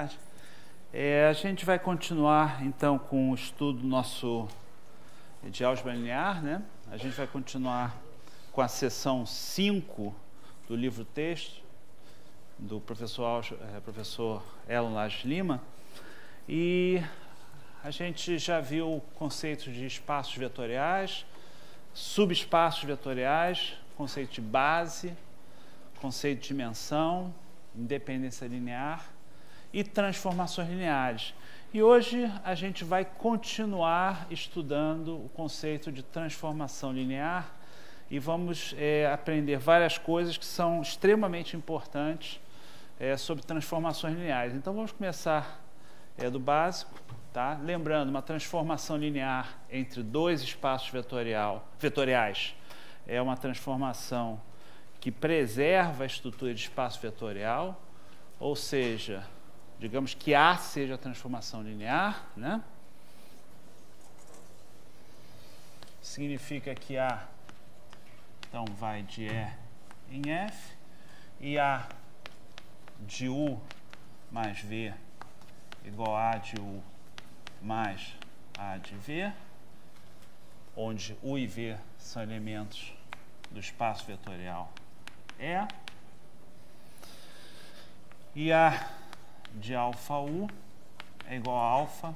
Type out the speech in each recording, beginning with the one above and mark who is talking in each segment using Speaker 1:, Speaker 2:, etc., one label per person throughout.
Speaker 1: A gente vai continuar então com o estudo nosso de álgebra linear, né? A gente vai continuar com a seção 5 do livro-texto do professor Elon Lages Lima, e a gente já viu conceitos de espaços vetoriais, subespaços vetoriais, conceito de base, conceito de dimensão, independência linear e transformações lineares. E hoje a gente vai continuar estudando o conceito de transformação linear e vamos aprender várias coisas que são extremamente importantes sobre transformações lineares. Então vamos começar do básico, tá? Lembrando, uma transformação linear entre dois espaços vetoriais é uma transformação que preserva a estrutura de espaço vetorial, ou seja, digamos que A seja a transformação linear, né? Significa que A, então, vai de E em F, e A de U mais V igual a de U mais A de V, onde U e V são elementos do espaço vetorial E, e A de alfa U é igual a alfa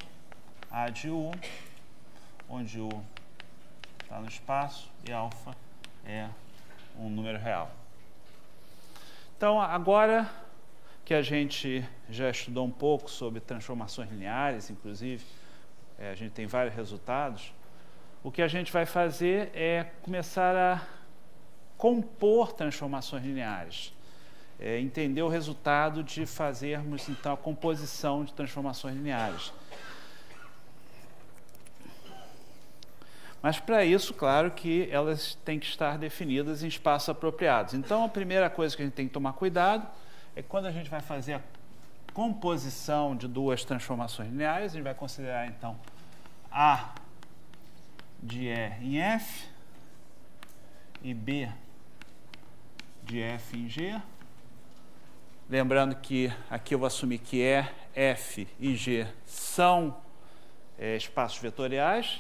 Speaker 1: A de U, onde U está no espaço e alfa é um número real. Então, agora que a gente já estudou um pouco sobre transformações lineares, inclusive, a gente tem vários resultados, o que a gente vai fazer é começar a compor transformações lineares. Entender o resultado de fazermos, então, a composição de transformações lineares. Mas, para isso, claro que elas têm que estar definidas em espaços apropriados. Então, a primeira coisa que a gente tem que tomar cuidado é que quando a gente vai fazer a composição de duas transformações lineares, a gente vai considerar, então, A de E em F e B de F em G. Lembrando que aqui eu vou assumir que E, F e G são espaços vetoriais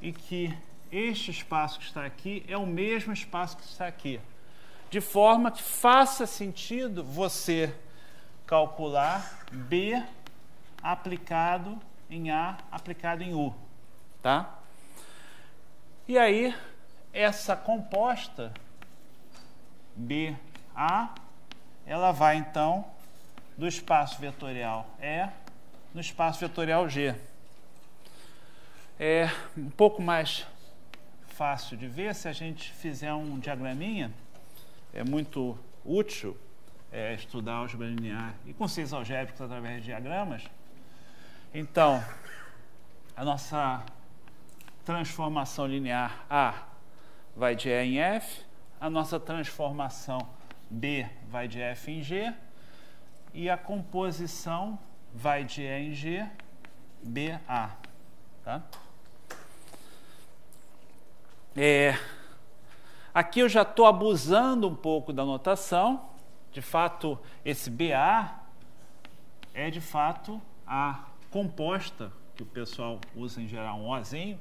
Speaker 1: e que este espaço que está aqui é o mesmo espaço que está aqui. De forma que faça sentido você calcular B aplicado em A aplicado em U. Tá? E aí, essa composta BA, ela vai, então, do espaço vetorial E no espaço vetorial G. É um pouco mais fácil de ver se a gente fizer um diagraminha. É muito útil estudar álgebra linear e conceitos algébricos através de diagramas. Então, a nossa transformação linear A vai de E em F, a nossa transformação B vai de F em G e a composição vai de E em G, BA. Tá? Aqui eu já estou abusando um pouco da notação. De fato, esse BA é de fato a composta, que o pessoal usa em geral um Ozinho,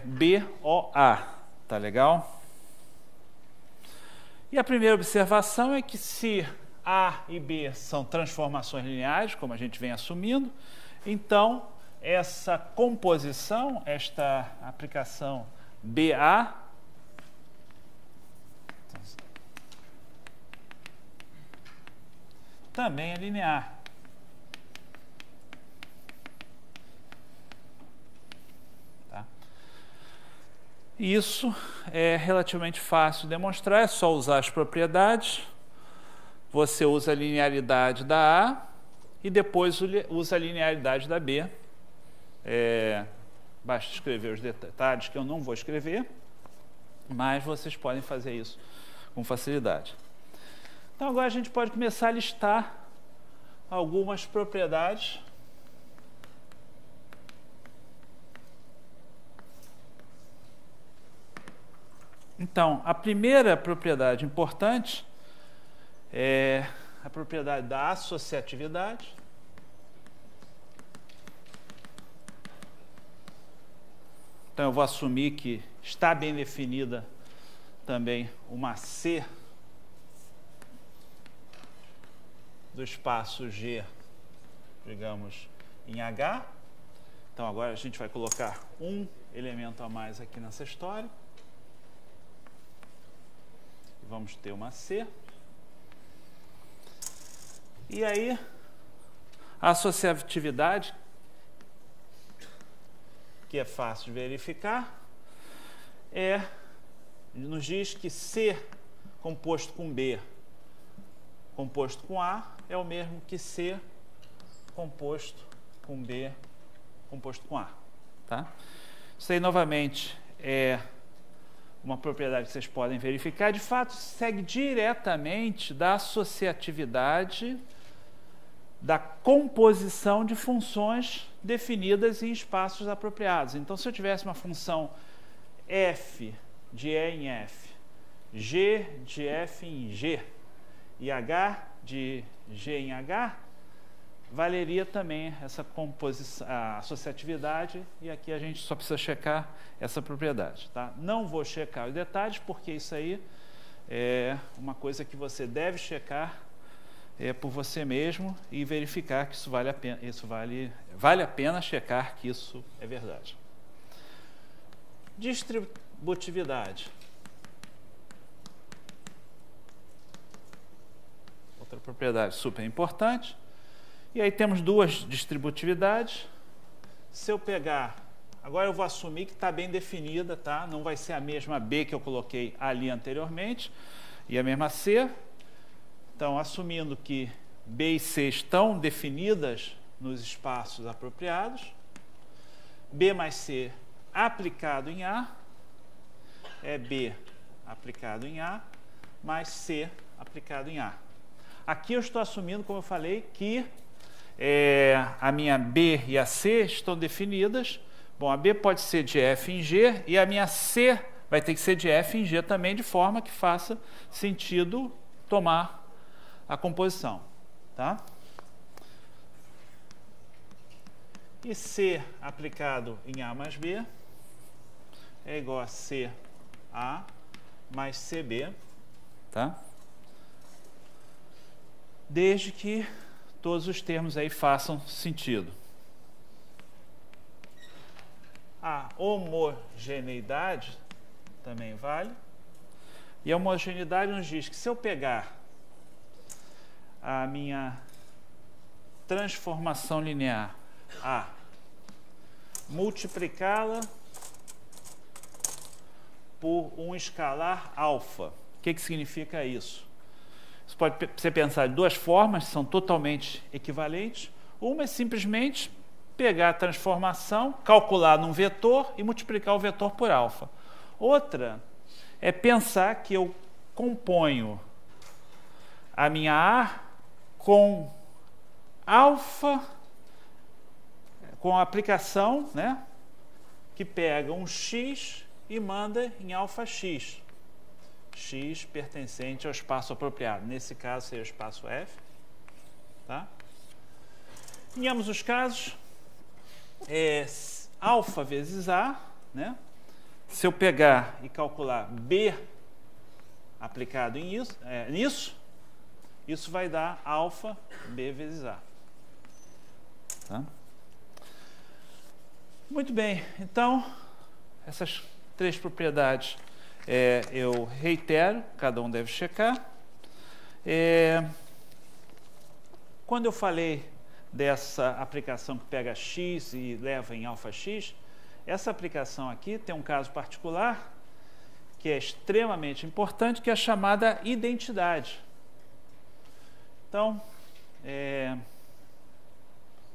Speaker 1: BOA. Tá legal? E a primeira observação é que se A e B são transformações lineares, como a gente vem assumindo, então essa composição, esta aplicação BA, também é linear. Tá? Isso é relativamente fácil de demonstrar, é só usar as propriedades. Você usa a linearidade da A e depois usa a linearidade da B. Basta escrever os detalhes que eu não vou escrever, mas vocês podem fazer isso com facilidade. Então agora a gente pode começar a listar algumas propriedades Então, a primeira propriedade importante é a propriedade da associatividade. Então, eu vou assumir que está bem definida também uma C do espaço G, digamos, em H. Então, agora a gente vai colocar um elemento a mais aqui nessa história. Vamos ter uma C. E aí, a associatividade, que é fácil de verificar, nos diz que C composto com B composto com A é o mesmo que C composto com B composto com A. Tá? Isso aí, novamente, é uma propriedade que vocês podem verificar. De fato, segue diretamente da associatividade da composição de funções definidas em espaços apropriados. Então, se eu tivesse uma função f de E em F, G de F em G e H de G em H, valeria também essa composição, a associatividade, e aqui a gente só precisa checar essa propriedade. Tá? Não vou checar os detalhes, porque isso aí é uma coisa que você deve checar por você mesmo e verificar que isso vale a pena, vale a pena checar que isso é verdade. Distributividade. Outra propriedade super importante. E aí temos duas distributividades. Se eu pegar, agora eu vou assumir que está bem definida, tá? Não vai ser a mesma B que eu coloquei ali anteriormente e a mesma C. Então, assumindo que B e C estão definidas nos espaços apropriados, B mais C aplicado em A é B aplicado em A mais C aplicado em A. Aqui eu estou assumindo, como eu falei, que a minha B e a C estão definidas. Bom, a B pode ser de F em G e a minha C vai ter que ser de F em G também, de forma que faça sentido tomar a composição. Tá? E C aplicado em A mais B é igual a CA mais CB. Tá? Desde que todos os termos aí façam sentido. A homogeneidade também vale. E a homogeneidade nos diz que se eu pegar a minha transformação linear A, multiplicá-la por um escalar alfa. O que significa isso? Isso pode ser pensado de duas formas, são totalmente equivalentes. Uma é simplesmente pegar a transformação, calcular num vetor e multiplicar o vetor por alfa. Outra é pensar que eu componho a minha A com alfa, com a aplicação, né, que pega um x e manda em alfa x. X pertencente ao espaço apropriado. Nesse caso, seria o espaço F. Tá? Em ambos os casos, alfa vezes A, né? Se eu pegar e calcular B aplicado nisso, isso vai dar alfa B vezes A. Tá? Muito bem, então, essas três propriedades eu reitero, cada um deve checar. Quando eu falei dessa aplicação que pega x e leva em alfa x, essa aplicação aqui tem um caso particular que é extremamente importante, que é a chamada identidade. Então,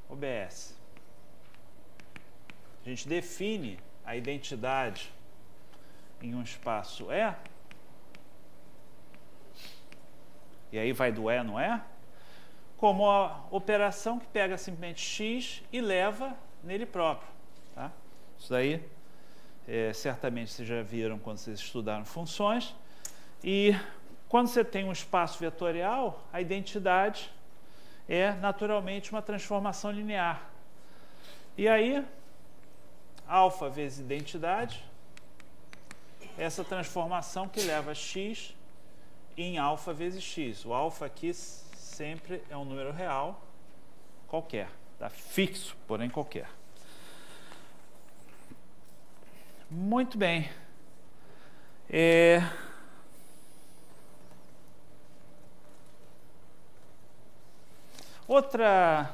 Speaker 1: OBS. A gente define a identidade em um espaço E, e aí vai do E no E, como a operação que pega simplesmente x e leva nele próprio. Tá? Isso daí, certamente vocês já viram quando vocês estudaram funções, e Quando você tem um espaço vetorial, a identidade é naturalmente uma transformação linear. E aí, alfa vezes identidade, essa transformação que leva x em alfa vezes x. O alfa aqui sempre é um número real, qualquer, tá? Fixo, porém qualquer. Muito bem. Outra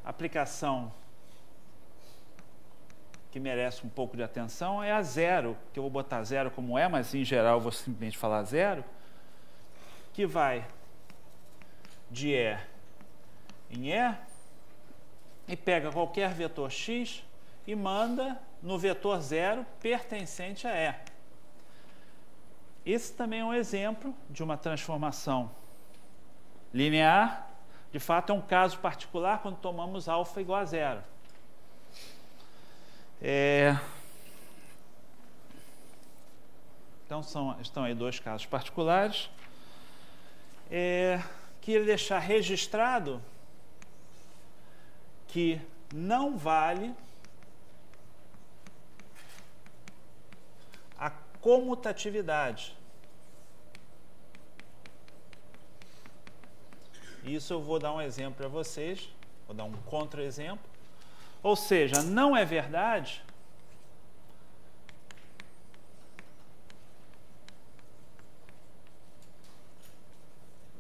Speaker 1: aplicação que merece um pouco de atenção é a zero, que eu vou botar zero como é, mas em geral eu vou simplesmente falar zero, que vai de E em E e pega qualquer vetor x e manda no vetor zero pertencente a E. Esse também é um exemplo de uma transformação linear. De fato, é um caso particular quando tomamos alfa igual a zero. Então, estão aí dois casos particulares. Queria deixar registrado que não vale a comutatividade. Isso eu vou dar um exemplo para vocês, vou dar um contra-exemplo. Ou seja, não é verdade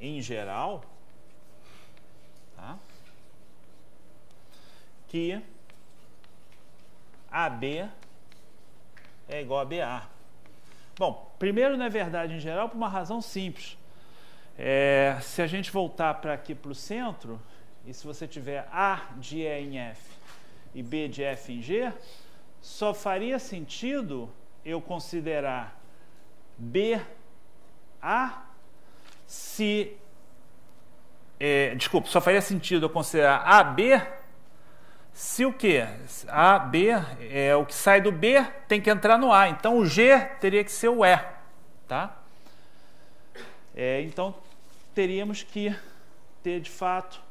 Speaker 1: em geral, tá, que AB é igual a BA. Bom, primeiro não é verdade em geral por uma razão simples. Se a gente voltar para aqui para o centro, e se você tiver A de E em F e B de F em G, só faria sentido eu considerar BA se... desculpa, só faria sentido eu considerar AB se o quê? AB, o que sai do B tem que entrar no A. Então, o G teria que ser o E, tá? Então, teríamos que ter, de fato,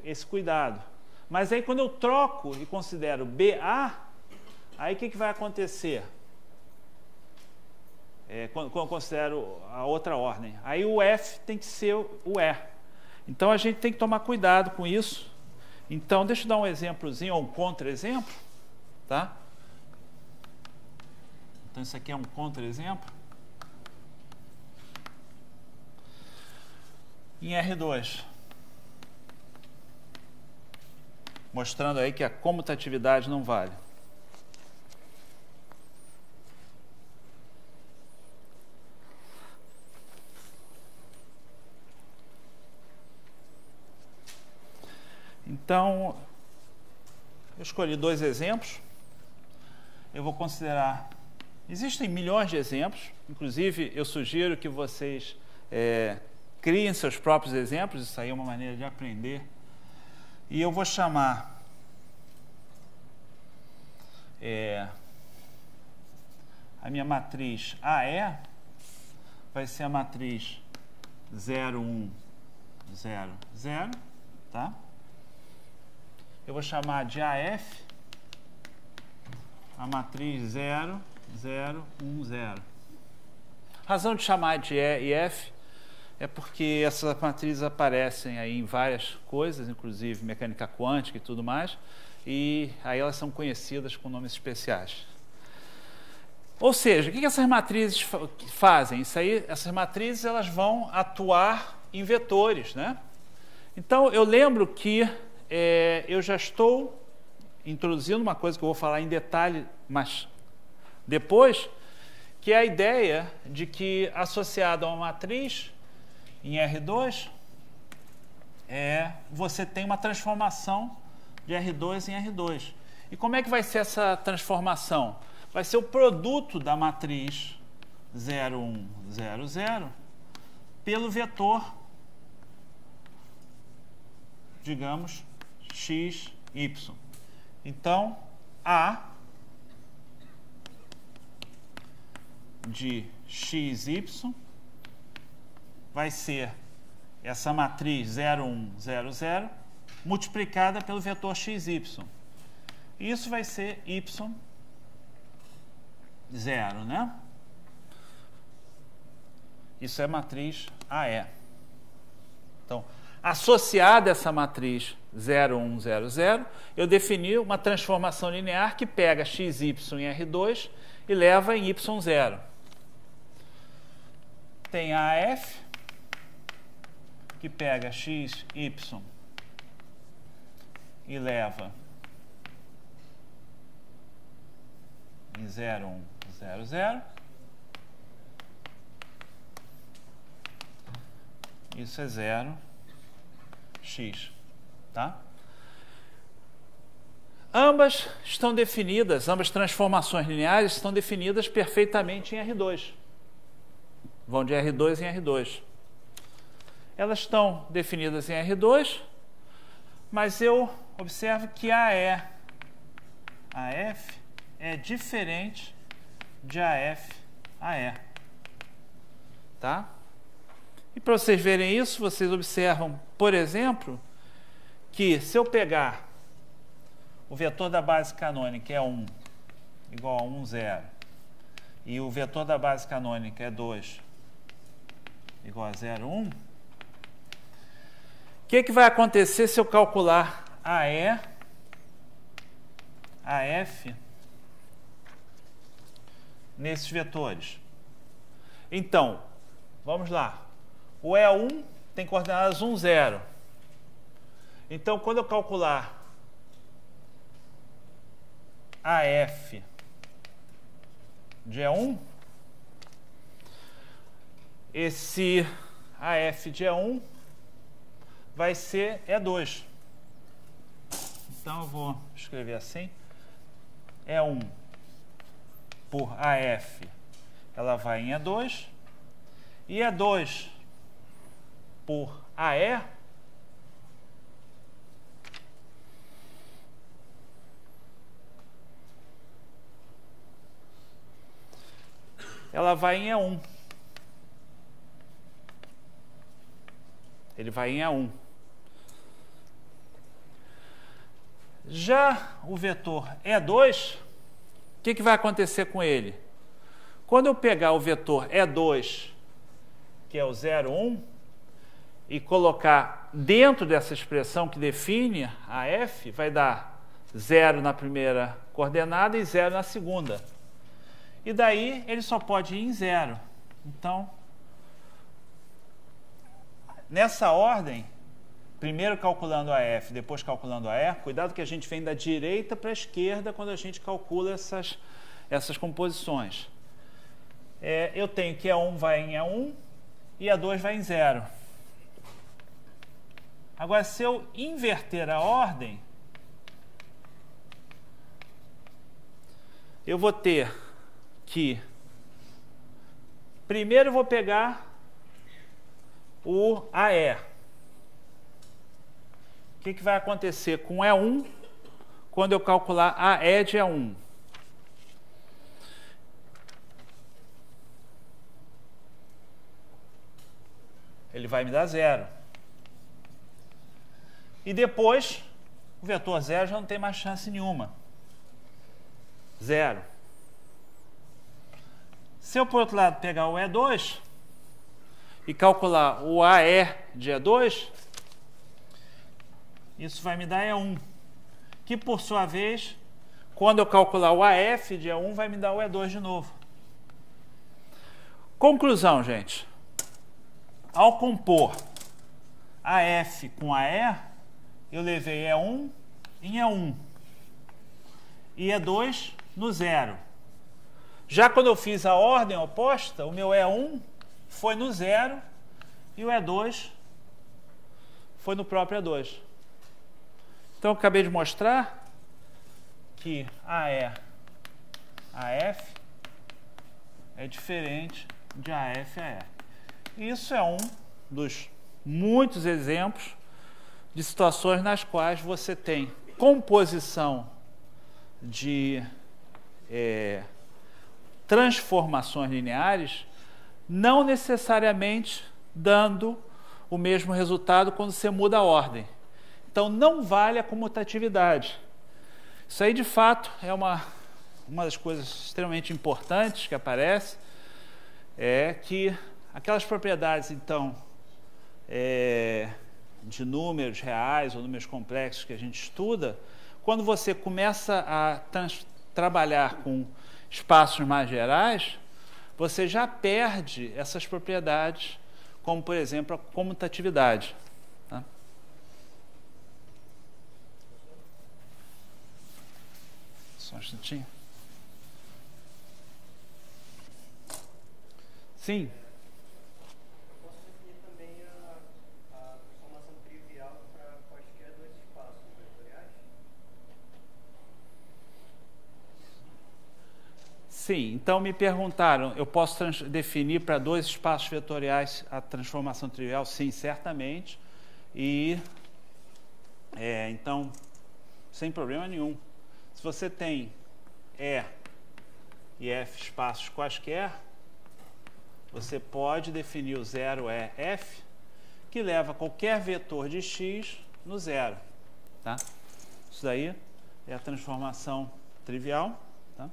Speaker 1: esse cuidado. Mas aí, quando eu troco e considero BA, aí o que vai acontecer? Quando eu considero a outra ordem. Aí o F tem que ser o E. Então, a gente tem que tomar cuidado com isso. Então, deixa eu dar um exemplozinho, ou um contra-exemplo, tá? Então, isso aqui é um contra-exemplo. Em R2, mostrando aí que a comutatividade não vale. Então, eu escolhi dois exemplos. Eu vou considerar... Existem milhões de exemplos, inclusive eu sugiro que vocês criem seus próprios exemplos, isso aí é uma maneira de aprender. E eu vou chamar a minha matriz AE, vai ser a matriz 0, 1, 0, 0, tá? Eu vou chamar de AF a matriz 0, 0, 1, 0. A razão de chamar de E e F é porque essas matrizes aparecem aí em várias coisas, inclusive mecânica quântica e tudo mais, e aí elas são conhecidas com nomes especiais. Ou seja, o que essas matrizes fazem? Isso aí, essas matrizes elas vão atuar em vetores, né? Então, eu lembro que eu já estou introduzindo uma coisa que eu vou falar em detalhe, mas depois, que é a ideia de que, associado a uma matriz, em R2, você tem uma transformação de R2 em R2. E como é que vai ser essa transformação? Vai ser o produto da matriz 0, 1, 0, 0 pelo vetor, digamos, x, y. Então, A de xy vai ser essa matriz 0, 1, 0, 0 multiplicada pelo vetor xy. Isso vai ser y0, né? Isso é a matriz AE. Então, associada a essa matriz 0, 1, 0, 0, eu defini uma transformação linear que pega xy em R2 e leva em y0. Tem a AF, que pega xy e leva em 0, 1, 0, 0. Isso é 0, x, tá? Ambas estão definidas, ambas transformações lineares estão definidas perfeitamente em R2. Vão de R2 em R2. Elas estão definidas em R2, mas eu observo que AF é diferente de AE. Tá? E para vocês verem isso, vocês observam, por exemplo, que se eu pegar o vetor da base canônica é 1 igual a 1, 0, e o vetor da base canônica é 2 igual a 0, 1, o que vai acontecer se eu calcular AF nesses vetores? Então, vamos lá. O E1 tem coordenadas 1, 0. Então, quando eu calcular AF de E1, esse AF de E1 vai ser E2. Então, eu vou escrever assim. E1 por AF, ela vai em E2. E E2 por AE ela vai em E1. Ele vai em E1. Já o vetor E2, o que vai acontecer com ele? Quando eu pegar o vetor E2, que é o 0, 1, e colocar dentro dessa expressão que define a F, vai dar 0 na primeira coordenada e 0 na segunda. E daí ele só pode ir em 0. Então, nessa ordem, primeiro calculando a F, depois calculando a E, cuidado que a gente vem da direita para a esquerda quando a gente calcula essas composições. Eu tenho que E1 vai em E1 e E2 vai em 0. Agora, se eu inverter a ordem, eu vou ter que primeiro eu vou pegar o AE. O que vai acontecer com E1 quando eu calcular AE de E1? Ele vai me dar 0. E depois, o vetor 0 já não tem mais chance nenhuma. 0. Se eu, por outro lado, pegar o E2 e calcular o AE de E2, isso vai me dar E1, que, por sua vez, quando eu calcular o AF de E1, vai me dar o E2 de novo. Conclusão, gente. Ao compor AF com AE, eu levei E1 em E1 e E2 no 0. Já quando eu fiz a ordem oposta, o meu E1 foi no 0 e o E2 foi no próprio E2. Então, eu acabei de mostrar que AE, AF é diferente de AF, AE. Isso é um dos muitos exemplos de situações nas quais você tem composição de transformações lineares, não necessariamente dando o mesmo resultado quando você muda a ordem. Então, não vale a comutatividade. Isso aí, de fato, é uma das coisas extremamente importantes que aparece, é que aquelas propriedades, então, de números reais ou números complexos que a gente estuda, quando você começa a trabalhar com espaços mais gerais, você já perde essas propriedades, como, por exemplo, a comutatividade. Tá? Só um instantinho. Sim.
Speaker 2: Posso definir também a transformação trivial para quaisquer dois espaços vetoriais?
Speaker 1: Sim, então me perguntaram, eu posso definir para dois espaços vetoriais a transformação trivial? Sim, certamente. E, então, sem problema nenhum. Se você tem E e F espaços quaisquer, você pode definir o 0EF, que leva qualquer vetor de x no zero. Tá? Isso daí é a transformação trivial. Tá?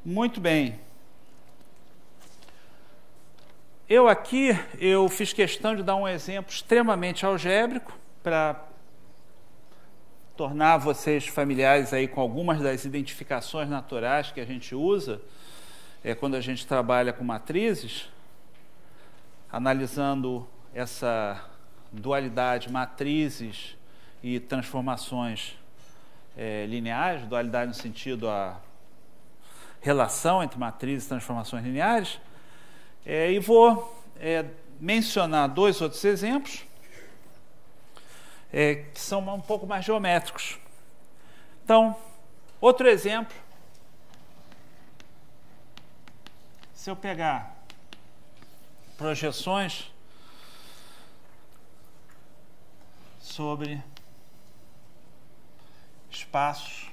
Speaker 1: Muito bem. Eu fiz questão de dar um exemplo extremamente algébrico para tornar vocês familiares aí com algumas das identificações naturais que a gente usa quando a gente trabalha com matrizes, analisando essa dualidade matrizes e transformações lineares, dualidade no sentido a relação entre matrizes e transformações lineares, e vou mencionar dois outros exemplos que são um pouco mais geométricos. Então, outro exemplo, se eu pegar projeções sobre espaços,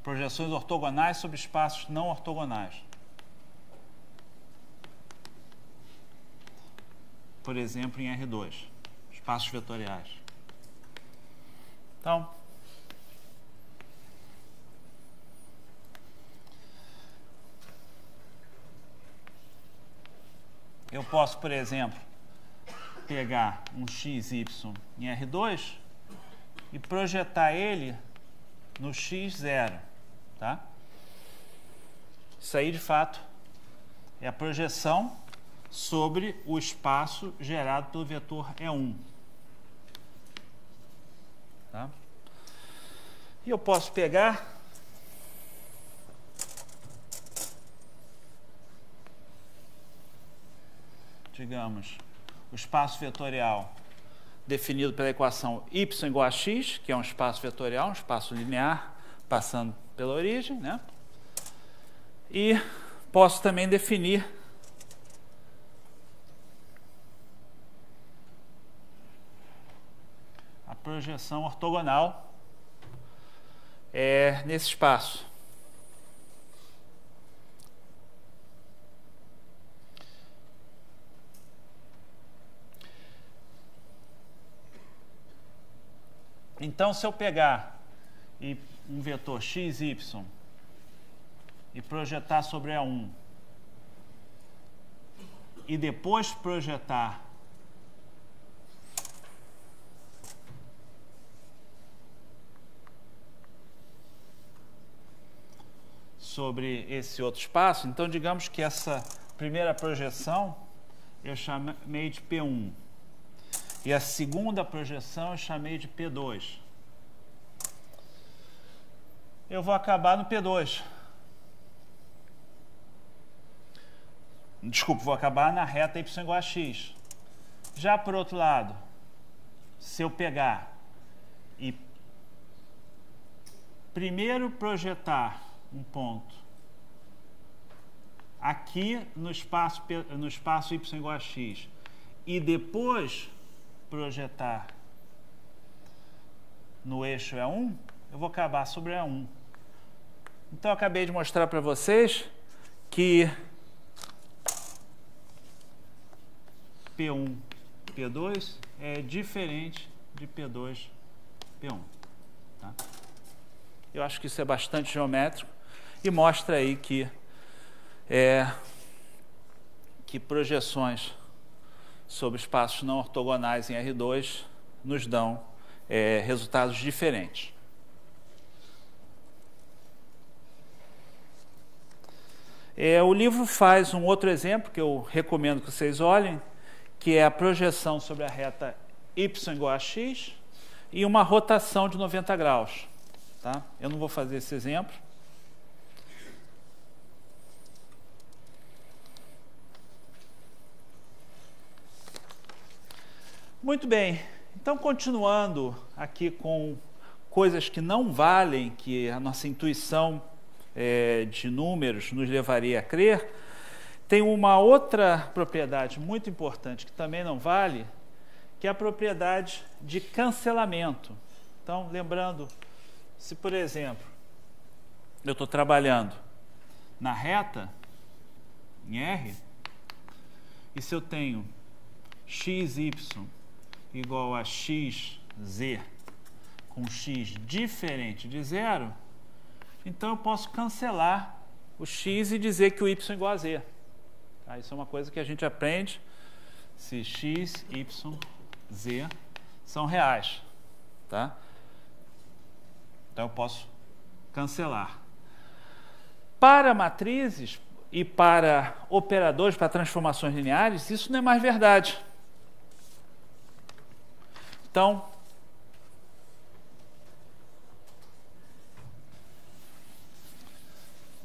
Speaker 1: projeções ortogonais sobre espaços não ortogonais. Por exemplo, em R2, espaços vetoriais. Então, eu posso, por exemplo, pegar um XY em R2 e projetar ele no X0. Tá? Isso aí, de fato, é a projeção sobre o espaço gerado pelo vetor E1. Tá? E eu posso pegar digamos, o espaço vetorial definido pela equação y igual a x, que é um espaço vetorial, um espaço linear, passando pela origem, né? E posso também definir a projeção ortogonal nesse espaço. Então, se eu pegar um vetor x, y e projetar sobre A1 e depois projetar sobre esse outro espaço, então digamos que essa primeira projeção eu chamei de P1 e a segunda projeção eu chamei de P2. Eu vou acabar no P2. Desculpa, vou acabar na reta y igual a x. Já por outro lado, se eu pegar e primeiro projetar um ponto aqui no espaço y igual a x e depois projetar no eixo E1, eu vou acabar sobre E1. Então, eu acabei de mostrar para vocês que P1, P2 é diferente de P2, P1. Tá? Eu acho que isso é bastante geométrico e mostra aí que projeções sobre espaços não ortogonais em R2 nos dão resultados diferentes. O livro faz um outro exemplo que eu recomendo que vocês olhem, que é a projeção sobre a reta y igual a x e uma rotação de 90 graus. Tá? Eu não vou fazer esse exemplo. Muito bem, então continuando aqui com coisas que não valem, que a nossa intuição de números nos levaria a crer, tem uma outra propriedade muito importante que também não vale, que é a propriedade de cancelamento. Então, lembrando, se por exemplo, eu estou trabalhando na reta, em R, e se eu tenho xy igual a xz com x diferente de zero, então eu posso cancelar o x e dizer que o y é igual a z. Tá? Isso é uma coisa que a gente aprende se x, y, z são reais. Tá? Então eu posso cancelar. Para matrizes e para operadores, para transformações lineares, isso não é mais verdade. Então,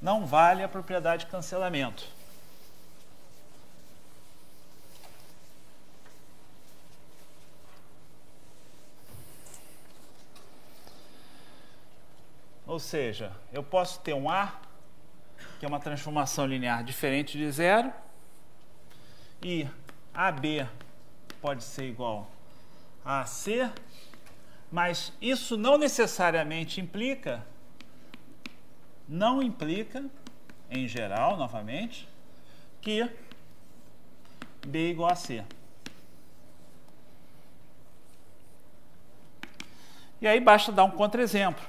Speaker 1: não vale a propriedade de cancelamento. Ou seja, eu posso ter um A, que é uma transformação linear diferente de zero, e AB pode ser igual a AC, mas isso não necessariamente implica, em geral, novamente, que B é igual a C. E aí basta dar um contra-exemplo.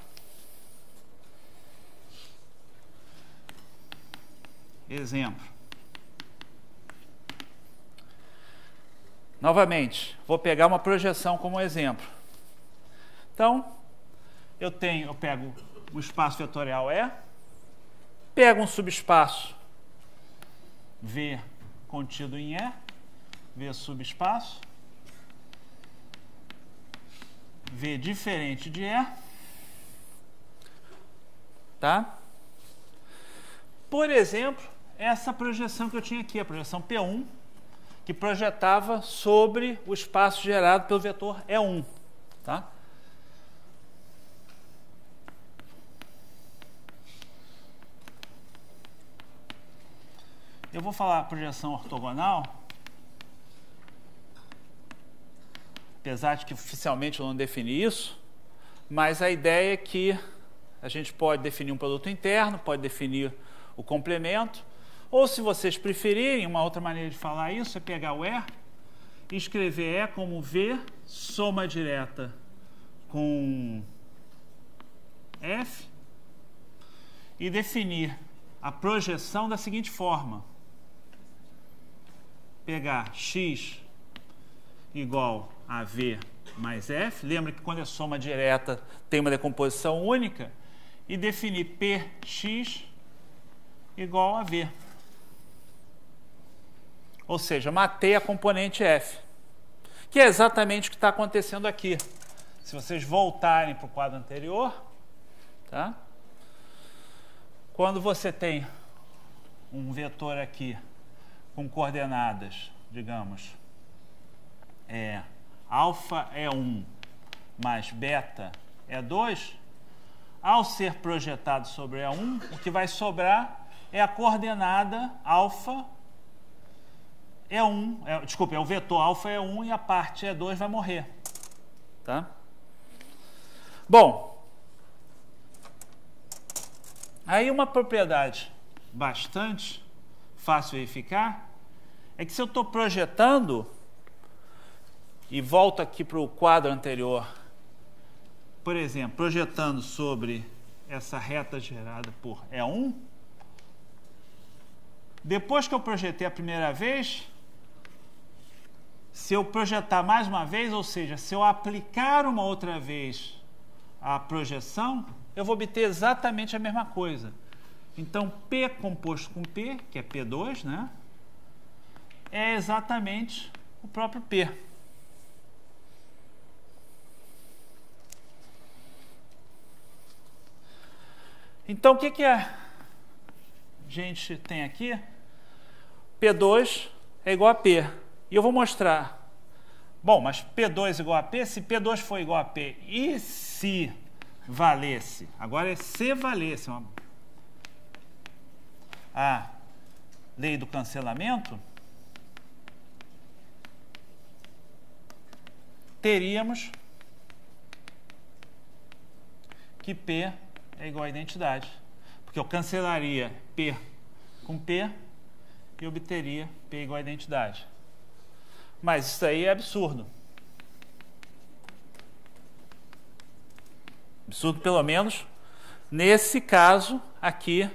Speaker 1: Exemplo. Novamente, vou pegar uma projeção como exemplo. Então, eu pego o espaço vetorial E, pego um subespaço V contido em E, V subespaço, V diferente de E, tá? Por exemplo, essa projeção que eu tinha aqui, a projeção P1, que projetava sobre o espaço gerado pelo vetor E1, tá? Eu vou falar projeção ortogonal, apesar de que oficialmente eu não defini isso, mas a ideia é que a gente pode definir um produto interno, pode definir o complemento, ou se vocês preferirem, uma outra maneira de falar isso é pegar o E e escrever E como V, soma direta com F, e definir a projeção da seguinte forma: pegar x igual a V mais F, lembra que quando é soma direta tem uma decomposição única, e definir Px igual a V. Ou seja, matei a componente F, que é exatamente o que está acontecendo aqui. Se vocês voltarem para o quadro anterior, tá? Quando você tem um vetor aqui com coordenadas, digamos, alfa é 1 mais beta é 2, ao ser projetado sobre E1, o que vai sobrar é a coordenada alfa E1, desculpa, o vetor alfa é 1 e a parte E2 vai morrer. Tá? Bom, aí uma propriedade bastante fácil de verificar é que se eu estou projetando, e volto aqui para o quadro anterior, por exemplo, projetando sobre essa reta gerada por E1, depois que eu projetei a primeira vez, se eu projetar mais uma vez, ou seja, se eu aplicar uma outra vez a projeção, eu vou obter exatamente a mesma coisa. Então, P composto com P, que é P2, né, é exatamente o próprio P. Então, o que a gente tem aqui? P2 é igual a P. E eu vou mostrar. Bom, mas P2 igual a P, se P2 for igual a P e se valesse, agora é se valesse a lei do cancelamento, teríamos que P é igual a identidade. Porque eu cancelaria P com P e obteria P igual a identidade. Mas isso aí é absurdo. Absurdo, pelo menos, nesse caso aqui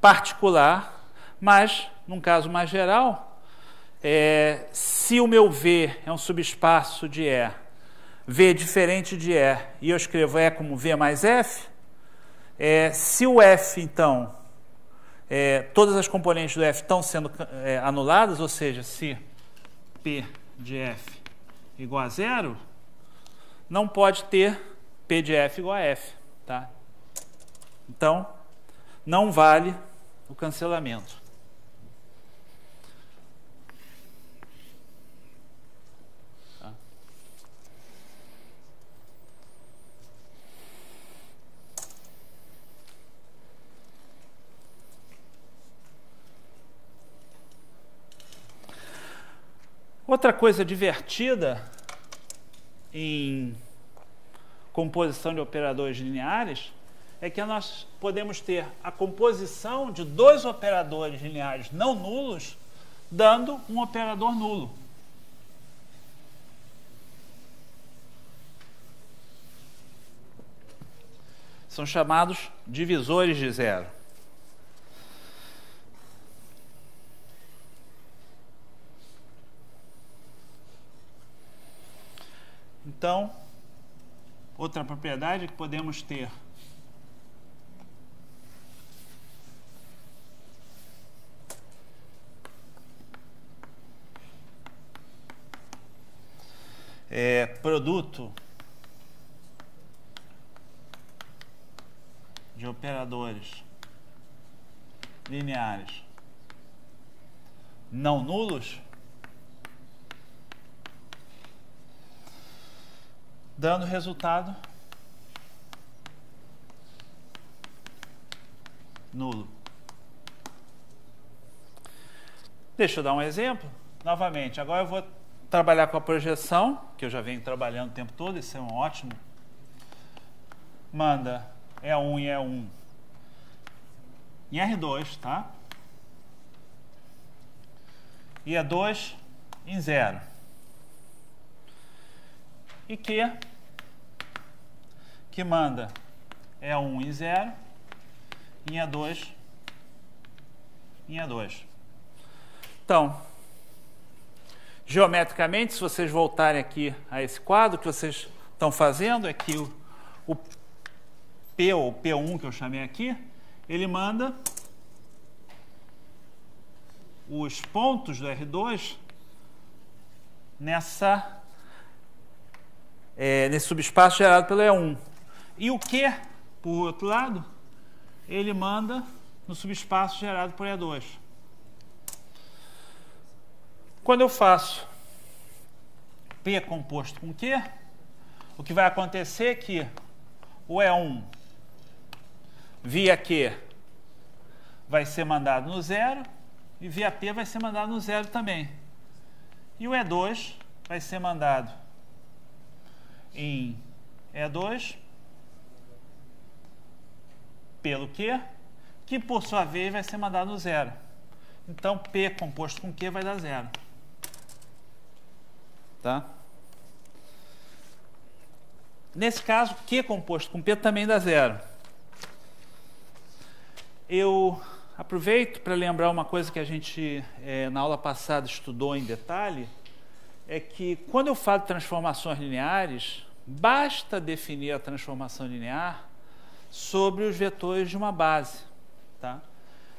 Speaker 1: particular, mas, num caso mais geral, se o meu V é um subespaço de E, V diferente de E, e eu escrevo E como V mais F, se o F, então, todas as componentes do F estão sendo anuladas, ou seja, se P de F igual a 0, não pode ter P de F igual a F. Tá? Então, não vale o cancelamento. Tá? Outra coisa divertida em composição de operadores lineares é que nós podemos ter a composição de dois operadores lineares não nulos dando um operador nulo. São chamados divisores de zero. Então, outra propriedade é que podemos ter produto de operadores lineares não nulos dando resultado nulo. Deixa eu dar um exemplo. Novamente, agora eu vou trabalhar com a projeção, que eu já venho trabalhando o tempo todo, isso é um ótimo. Manda E1 e E1 em R2, tá? E E2 em 0. E que manda E1 em 0 e E2 em E2. Então, geometricamente, se vocês voltarem aqui a esse quadro, o que vocês estão fazendo é que o P, ou P1 que eu chamei aqui, ele manda os pontos do R2 nesse subespaço gerado pelo E1. E o Q, por outro lado, ele manda no subespaço gerado por E2. Quando eu faço P composto com Q, o que vai acontecer é que o E1 via Q vai ser mandado no 0 e via P vai ser mandado no 0 também. E o E2 vai ser mandado em E2 pelo Q, que por sua vez vai ser mandado no zero. Então, P composto com Q vai dar zero. Tá? Nesse caso, Q composto com P também dá zero. Eu aproveito para lembrar uma coisa que a gente, na aula passada, estudou em detalhe, é que quando eu falo de transformações lineares, basta definir a transformação linear sobre os vetores de uma base. Tá?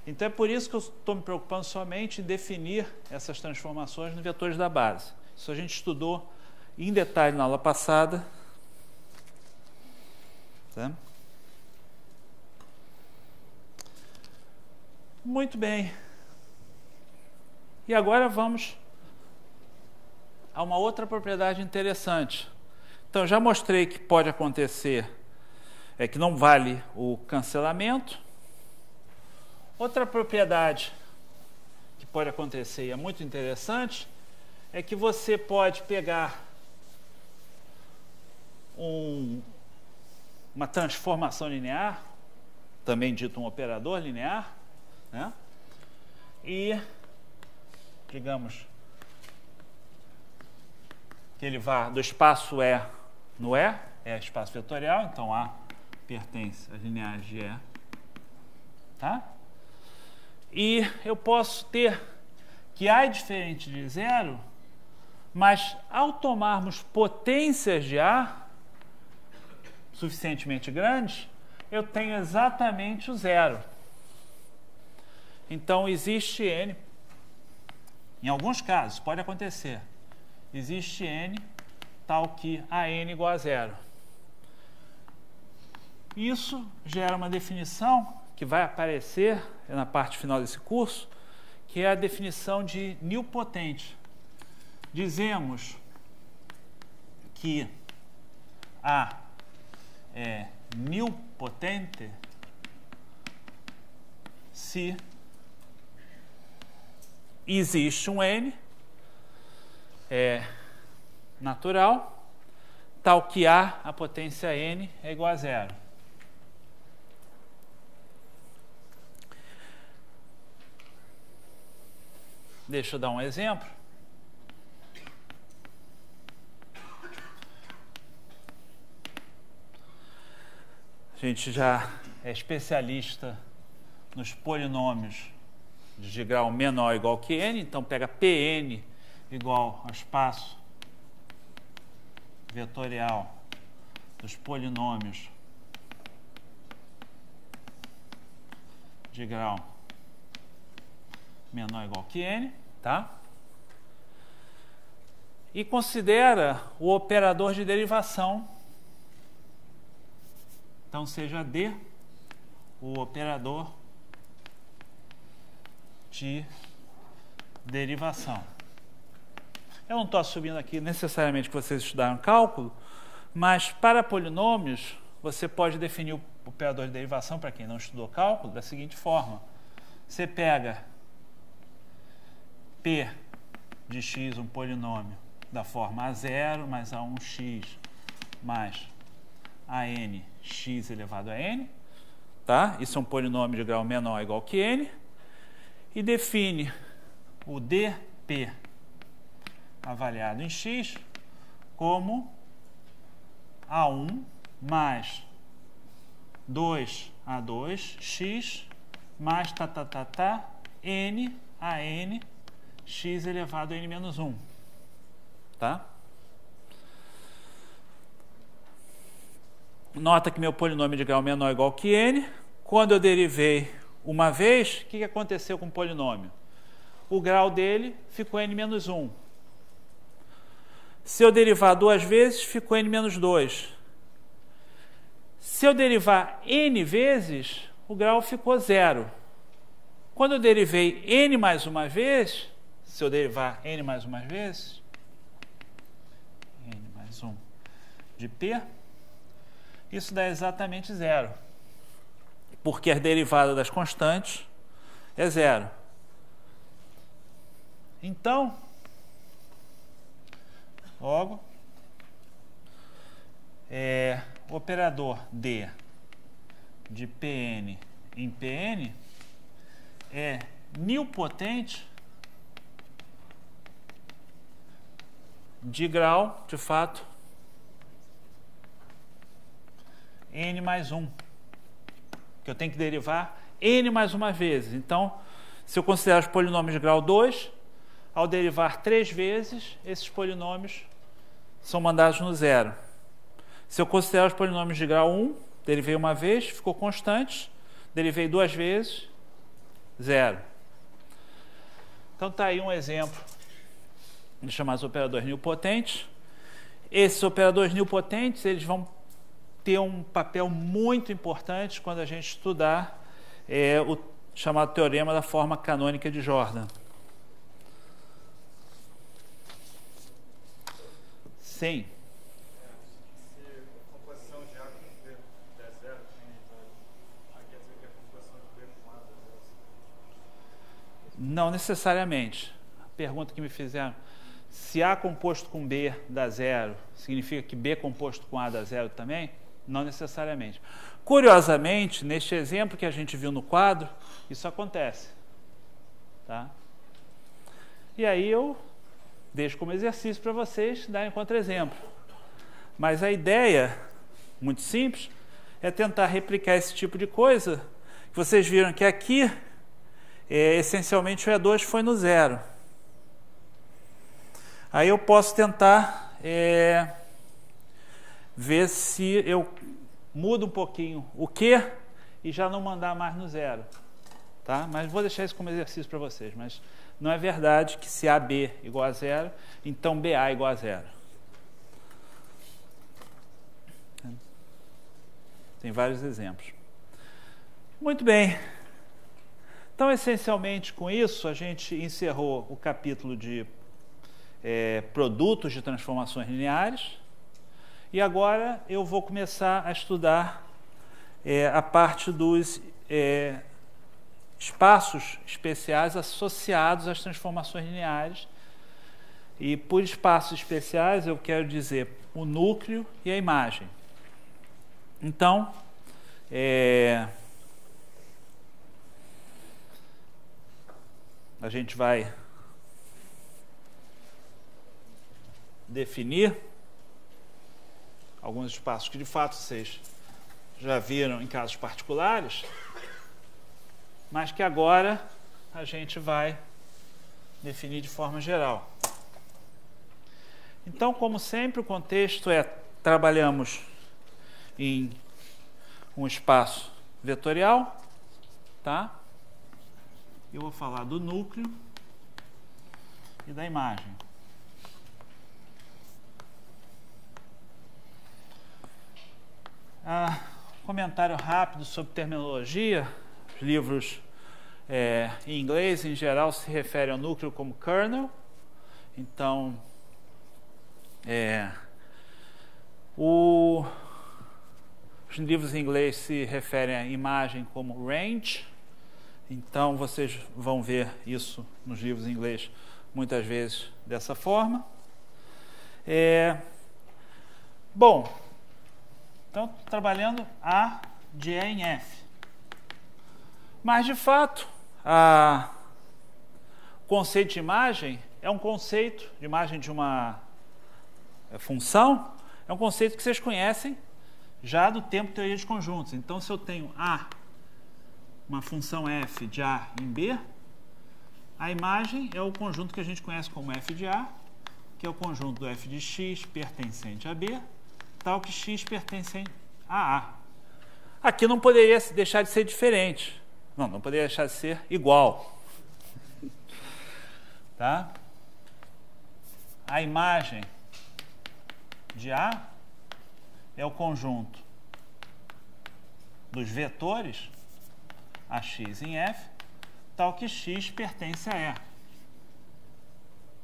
Speaker 1: Então é por isso que eu estou me preocupando somente em definir essas transformações nos vetores da base. Isso a gente estudou em detalhe na aula passada. Tá? Muito bem. E agora vamos a uma outra propriedade interessante. Então, já mostrei que pode acontecer, que não vale o cancelamento. Outra propriedade que pode acontecer e é muito interessante é que você pode pegar uma transformação linear, também dito um operador linear, né? E, digamos, que ele vá do espaço E no E, é espaço vetorial, então A pertence às lineares de E. Tá? E eu posso ter que A é diferente de zero, mas ao tomarmos potências de A suficientemente grandes, eu tenho exatamente o zero. Então, existe N, em alguns casos, pode acontecer, existe N tal que a N igual a zero. Isso gera uma definição que vai aparecer na parte final desse curso, que é a definição de nilpotente. Dizemos que A é nilpotente se existe um N natural, tal que a potência N é igual a zero. Deixa eu dar um exemplo. A gente já é especialista nos polinômios de grau menor ou igual que n, então pega Pn igual ao espaço vetorial dos polinômios de grau menor ou igual que n, tá? E considera o operador de derivação. Então, seja D o operador de derivação. Eu não estou assumindo aqui necessariamente que vocês estudaram cálculo, mas para polinômios, você pode definir o operador de derivação, para quem não estudou cálculo, da seguinte forma. Você pega P de x, um polinômio, da forma A0 mais A1x mais AN x elevado a n, tá? Isso é um polinômio de grau menor ou igual que n, e define o dp avaliado em x como A1 mais 2A2x mais n a n x elevado a n menos 1, tá? Nota que meu polinômio de grau menor ou igual que n, quando eu derivei uma vez, o que aconteceu com o polinômio? O grau dele ficou n menos 1. Se eu derivar duas vezes, ficou n menos 2. Se eu derivar n vezes, o grau ficou 0. Quando eu derivei n mais uma vez, se eu derivar n mais uma vez, n mais 1 de p, isso dá exatamente 0, porque a derivada das constantes é 0. Então, Logo, o operador D de Pn em Pn é nilpotente de grau, de fato, n mais 1, que eu tenho que derivar n mais uma vez. Então, se eu considerar os polinômios de grau 2, ao derivar 3 vezes, esses polinômios são mandados no zero. Se eu considerar os polinômios de grau 1, derivei uma vez, ficou constante, derivei 2 vezes, zero. Então está aí um exemplo de chamados operadores nilpotentes. Esses operadores nilpotentes, eles vão ter um papel muito importante quando a gente estudar o chamado teorema da forma canônica de Jordan. Sim.
Speaker 2: Se a composição de A com B der zero, aí quer dizer que a composição de B com A der zero?
Speaker 1: Não necessariamente. A pergunta que me fizeram, se A composto com B dá zero, significa que B composto com A dá zero também? Não necessariamente. Curiosamente, neste exemplo que a gente viu no quadro, isso acontece. Tá? E aí eu deixo como exercício para vocês darem contra-exemplo. Mas a ideia, muito simples, é tentar replicar esse tipo de coisa. Vocês viram que aqui, essencialmente, o E2 foi no zero. Aí eu posso tentar ver se eu mudo um pouquinho o Q e já não mandar mais no zero. Tá? Mas vou deixar isso como exercício para vocês. Mas não é verdade que se AB igual a zero, então BA igual a zero. Tem vários exemplos. Muito bem. Então, essencialmente, com isso, a gente encerrou o capítulo de produtos de transformações lineares. E agora eu vou começar a estudar a parte dos espaços especiais associados às transformações lineares. E por espaços especiais eu quero dizer o núcleo e a imagem. Então, a gente vai definir alguns espaços que de fato vocês já viram em casos particulares, mas que agora a gente vai definir de forma geral. Então, como sempre, o contexto trabalhamos em um espaço vetorial, tá? Eu vou falar do núcleo e da imagem. Comentário rápido sobre terminologia. Os livros em inglês, em geral, se referem ao núcleo como kernel. Então, os livros em inglês se referem à imagem como range. Então, vocês vão ver isso nos livros em inglês muitas vezes dessa forma. Bom, então, trabalhando A de E em F. Mas, de fato, o conceito de imagem é um conceito de imagem de uma função, é um conceito que vocês conhecem já do tempo de teoria de conjuntos. Então, se eu tenho A, uma função F de A em B, a imagem é o conjunto que a gente conhece como F de A, que é o conjunto do F de X pertencente a B, tal que X pertence a A. Aqui não poderia deixar de ser diferente. Não poderia deixar de ser igual. Tá? A imagem de A é o conjunto dos vetores AX em F, tal que X pertence a E.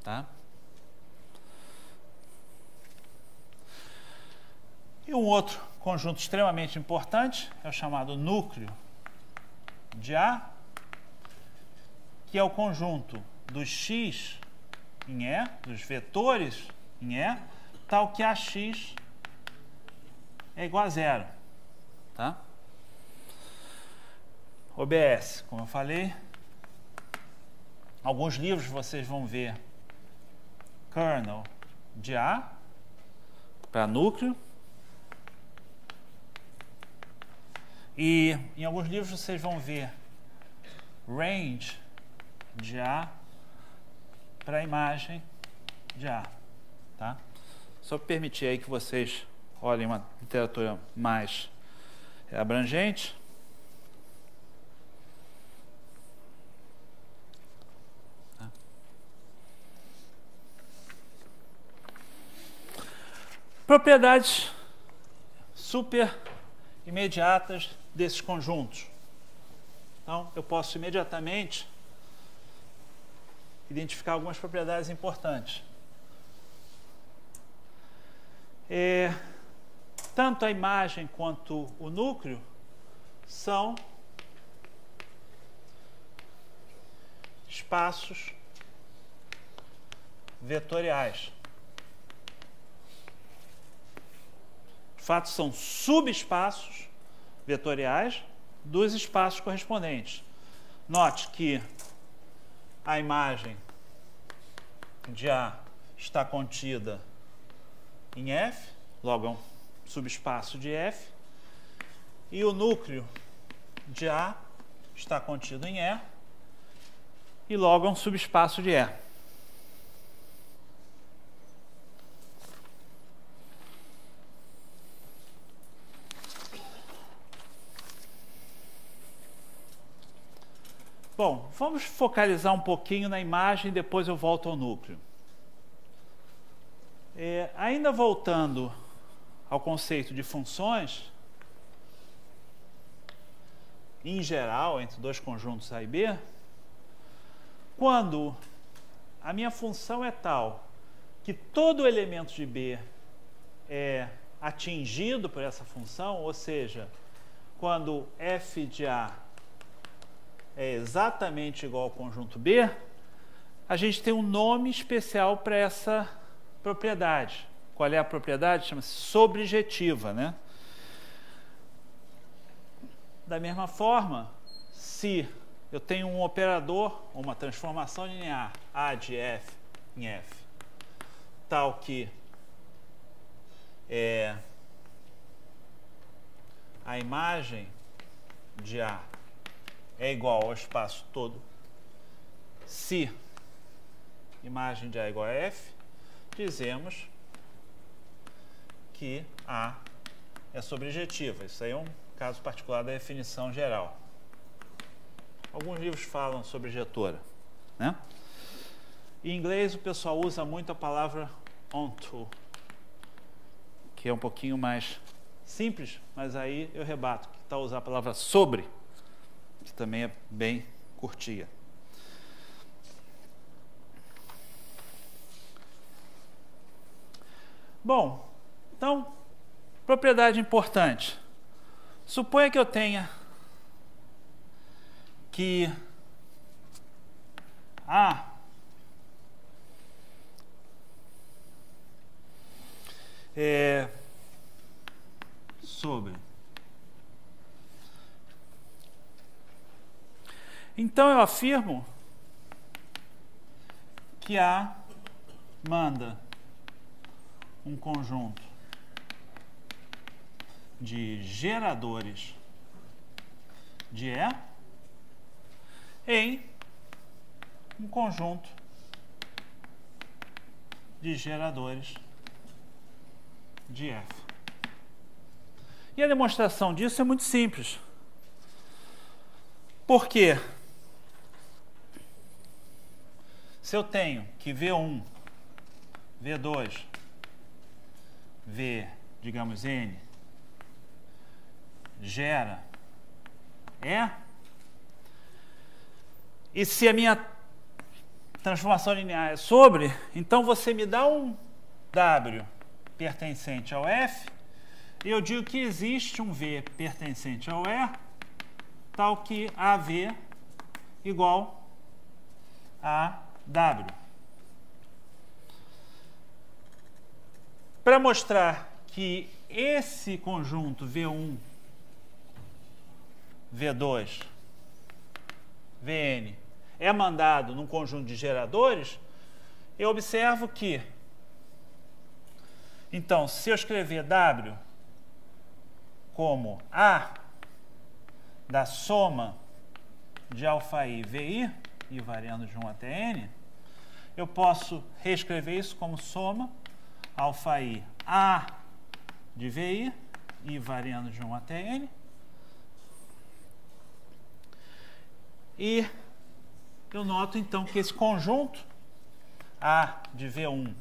Speaker 1: Tá? E um outro conjunto extremamente importante é o chamado núcleo de A, que é o conjunto dos X em E, dos vetores em E, tal que AX é igual a zero. Tá? OBS, como eu falei, alguns livros vocês vão ver kernel de A para núcleo, e em alguns livros vocês vão ver range de A para imagem de A. Tá? Só permitir aí que vocês olhem uma literatura mais abrangente. Tá? Propriedades super imediatas desses conjuntos. Então, eu posso imediatamente identificar algumas propriedades importantes. Tanto a imagem quanto o núcleo são espaços vetoriais. De fato, são subespaços vetoriais dos espaços correspondentes. Note que a imagem de A está contida em F, logo é um subespaço de F, e o núcleo de A está contido em E, e logo é um subespaço de E. Bom, vamos focalizar um pouquinho na imagem, depois eu volto ao núcleo. Ainda voltando ao conceito de funções, em geral, entre dois conjuntos A e B, quando a minha função é tal que todo elemento de B é atingido por essa função, ou seja, quando f de A é exatamente igual ao conjunto B, a gente tem um nome especial para essa propriedade. Qual é a propriedade? Chama-se sobrejetiva, né? Da mesma forma, se eu tenho um operador, uma transformação linear A de F em F, tal que a imagem de A é igual ao espaço todo, se imagem de A é igual a F, dizemos que A é sobrejetiva. Isso aí é um caso particular da definição geral. Alguns livros falam sobrejetora, né? Em inglês o pessoal usa muito a palavra onto, que é um pouquinho mais simples, mas aí eu rebato que tal usar a palavra sobre, que também é bem curtinha. Bom, então, propriedade importante. Suponha que eu tenha que A é sobre. Então eu afirmo que A manda um conjunto de geradores de E em um conjunto de geradores de F. E a demonstração disso é muito simples. Por quê? Se eu tenho que V1, V2, V, digamos, N, gera E, e se a minha transformação linear é sobre, então você me dá um W pertencente ao F, e eu digo que existe um V pertencente ao E, tal que AV igual a W. Para mostrar que esse conjunto V1, V2, Vn é mandado num conjunto de geradores, eu observo que, então, se eu escrever W como A da soma de αi VI, i variando de 1 até n, eu posso reescrever isso como soma αi A de VI, i variando de 1 até n, e eu noto então que esse conjunto A de V1,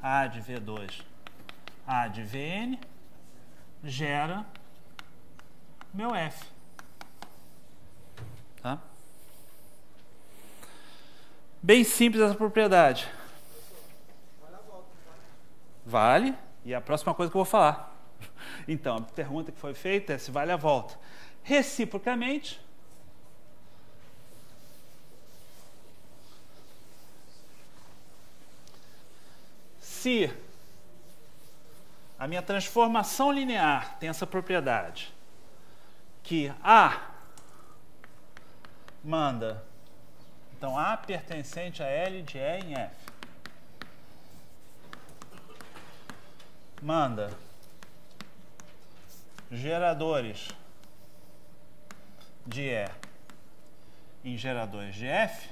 Speaker 1: A de V2, A de Vn gera meu F. Tá? Bem simples essa propriedade. Vale, e é a próxima coisa que eu vou falar. Então, a pergunta que foi feita é se vale a volta. Reciprocamente, se a minha transformação linear tem essa propriedade, que A manda, então A pertencente a L de E em F, manda geradores de E em geradores de F,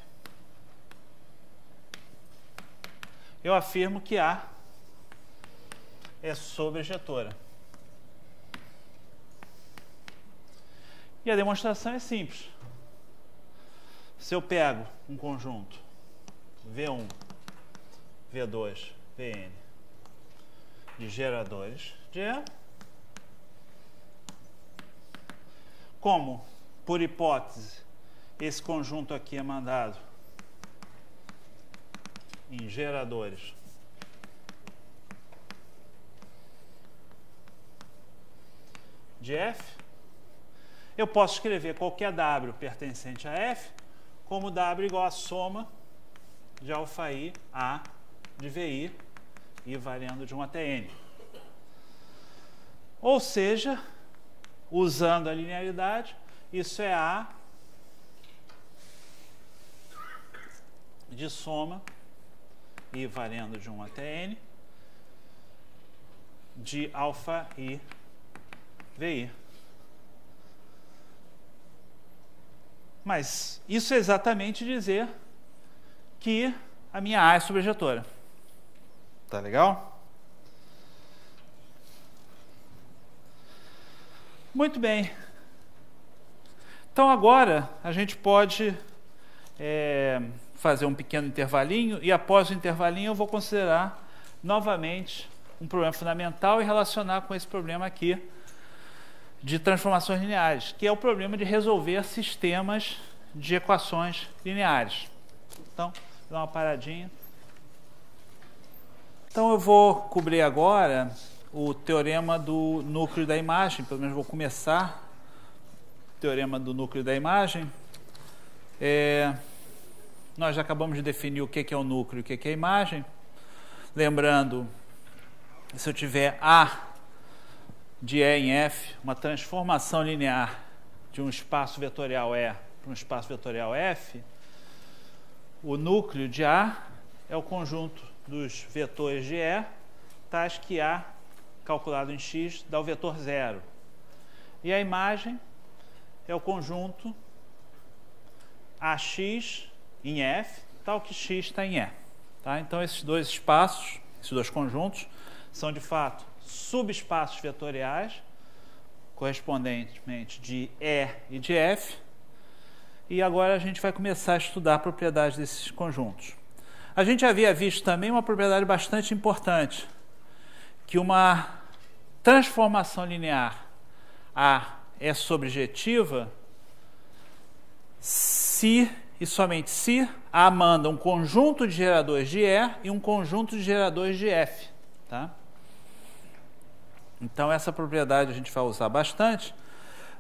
Speaker 1: eu afirmo que A é sobrejetora. E a demonstração é simples. Se eu pego um conjunto V1, V2, Vn de geradores de E, como, por hipótese, esse conjunto aqui é mandado em geradores de F, eu posso escrever qualquer W pertencente a F como W igual a soma de αi A de VI, i variando de 1 até n. Ou seja, usando a linearidade, isso é A de soma i variando de 1 até n de αi VI. Mas isso é exatamente dizer que a minha A é sobrejetora. Tá legal? Muito bem. Então agora a gente pode fazer um pequeno intervalinho e após o intervalinho eu vou considerar novamente um problema fundamental e relacionar com esse problema aqui de transformações lineares, que é o problema de resolver sistemas de equações lineares. Então, vou dar uma paradinha. Então, eu vou cobrir agora o teorema do núcleo da imagem, pelo menos vou começar o teorema do núcleo da imagem. Nós já acabamos de definir o que é o núcleo e o que é a imagem. Lembrando, se eu tiver A de E em F, uma transformação linear de um espaço vetorial E para um espaço vetorial F, o núcleo de A é o conjunto dos vetores de E, tais que A, calculado em X, dá o vetor 0. E a imagem é o conjunto AX em F, tal que X está em E. Tá? Então, esses dois espaços, esses dois conjuntos, são de fato subespaços vetoriais, correspondentemente de E e de F. E agora a gente vai começar a estudar a propriedade desses conjuntos. A gente havia visto também uma propriedade bastante importante, que uma transformação linear A é sobrejetiva se e somente se A manda um conjunto de geradores de E e um conjunto de geradores de F. Tá? Então, essa propriedade a gente vai usar bastante,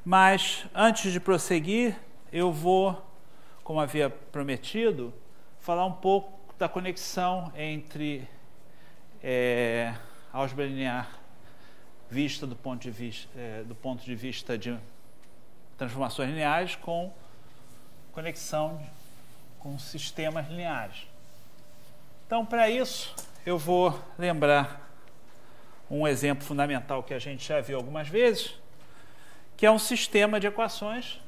Speaker 1: mas antes de prosseguir, eu vou, como havia prometido, falar um pouco da conexão entre álgebra linear vista do ponto de vista de transformações lineares com conexão com sistemas lineares. Então, para isso, eu vou lembrar um exemplo fundamental que a gente já viu algumas vezes, que é um sistema de equações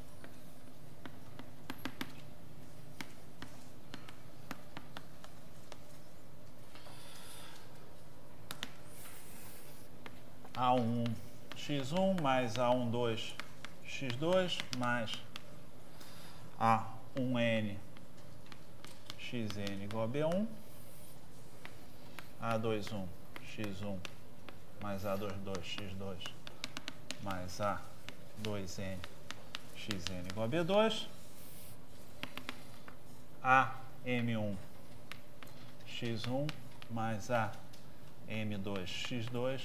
Speaker 1: A1x1 mais A12x2 mais A1n xn igual a B1, A21x1 mais A22x2 mais A2n xn igual a B2, AM1x1 mais AM2x2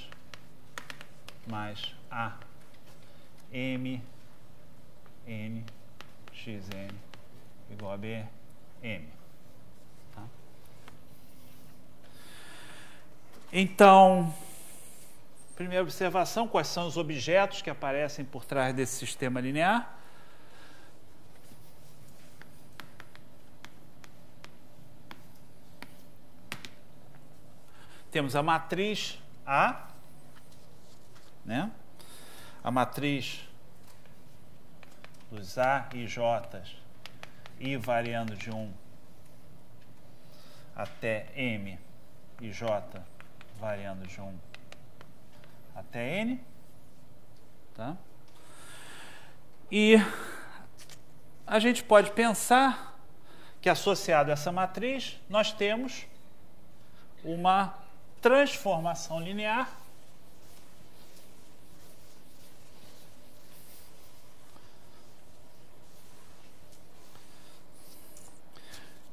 Speaker 1: mais AMN xn igual a BM. Tá? Então, primeira observação, quais são os objetos que aparecem por trás desse sistema linear? Temos a matriz A, né? A matriz dos A e J, I variando de 1 até M e J variando de 1 até N. Tá? E a gente pode pensar que, associado a essa matriz, nós temos uma transformação linear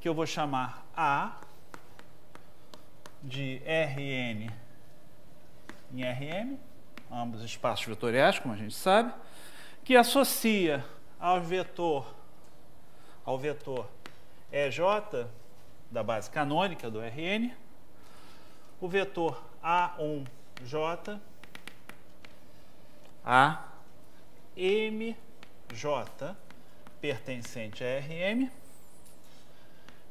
Speaker 1: que eu vou chamar A de Rn em Rm, ambos espaços vetoriais, como a gente sabe, que associa ao vetor EJ da base canônica do Rn, o vetor A1J a MJ pertencente a Rm.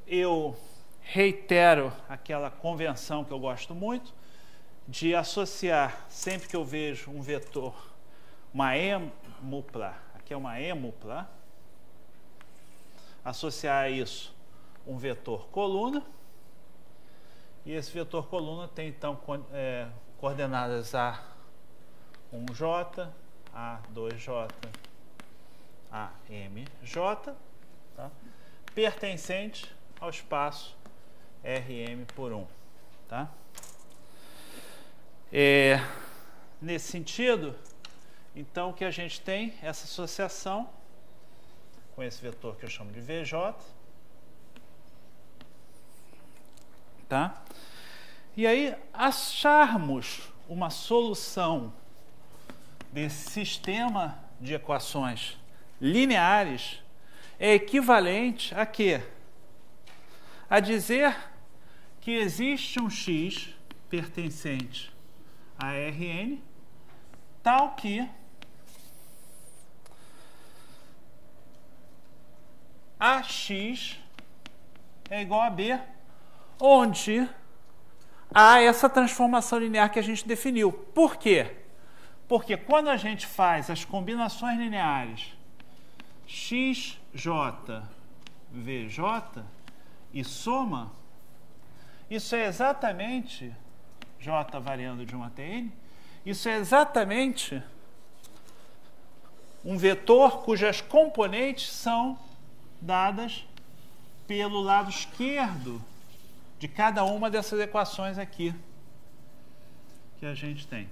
Speaker 1: Eu reitero aquela convenção que eu gosto muito de associar, sempre que eu vejo um vetor, uma emupla, aqui é uma emupla, associar a isso um vetor coluna, e esse vetor coluna tem então coordenadas A1J, A2J, AMJ, tá? Pertencente ao espaço Rm por 1. Tá? Nesse sentido, então, o que a gente tem essa associação com esse vetor que eu chamo de VJ. Tá? E aí, acharmos uma solução desse sistema de equações lineares é equivalente a quê? A dizer que existe um x pertencente a Rn, tal que AX é igual a B, onde há essa transformação linear que a gente definiu. Por quê? Porque quando a gente faz as combinações lineares XJ, VJ e soma, isso é exatamente, J variando de 1 até N, isso é exatamente um vetor cujas componentes são dadas pelo lado esquerdo de cada uma dessas equações aqui que a gente tem.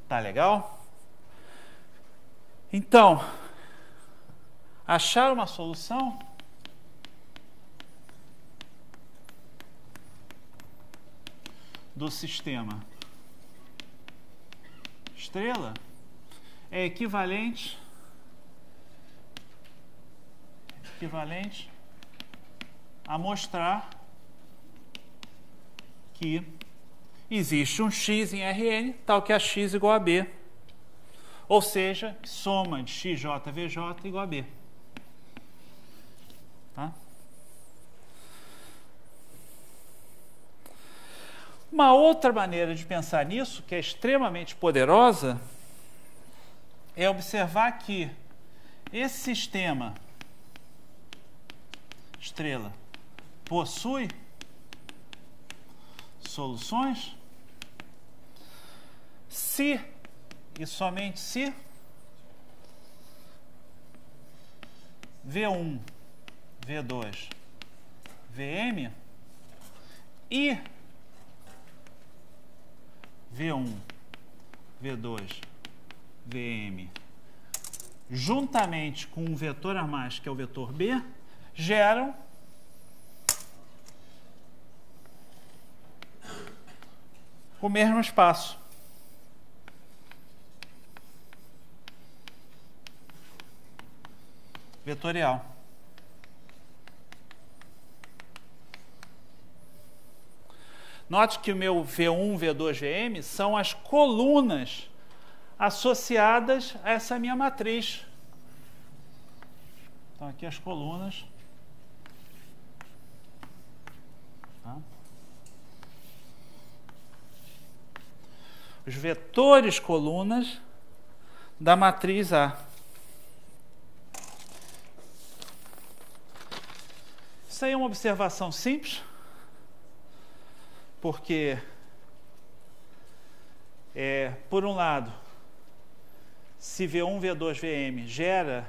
Speaker 1: Tá legal? Então, achar uma solução do sistema estrela é equivalente a mostrar que existe um x em Rn, tal que a x igual a b. Ou seja, soma de xj/vj igual a b. Tá? Uma outra maneira de pensar nisso, que é extremamente poderosa, é observar que esse sistema estrela possui soluções se e somente se V1, V2, Vm e V1, V2, Vm juntamente com um vetor a mais, que é o vetor B, geram o mesmo espaço. Vetorial. Note que o meu V1, V2, Vm são as colunas associadas a essa minha matriz. Então, aqui as colunas. Tá? Os vetores colunas da matriz A. Isso aí é uma observação simples, porque, por um lado, se V1, V2, Vm gera,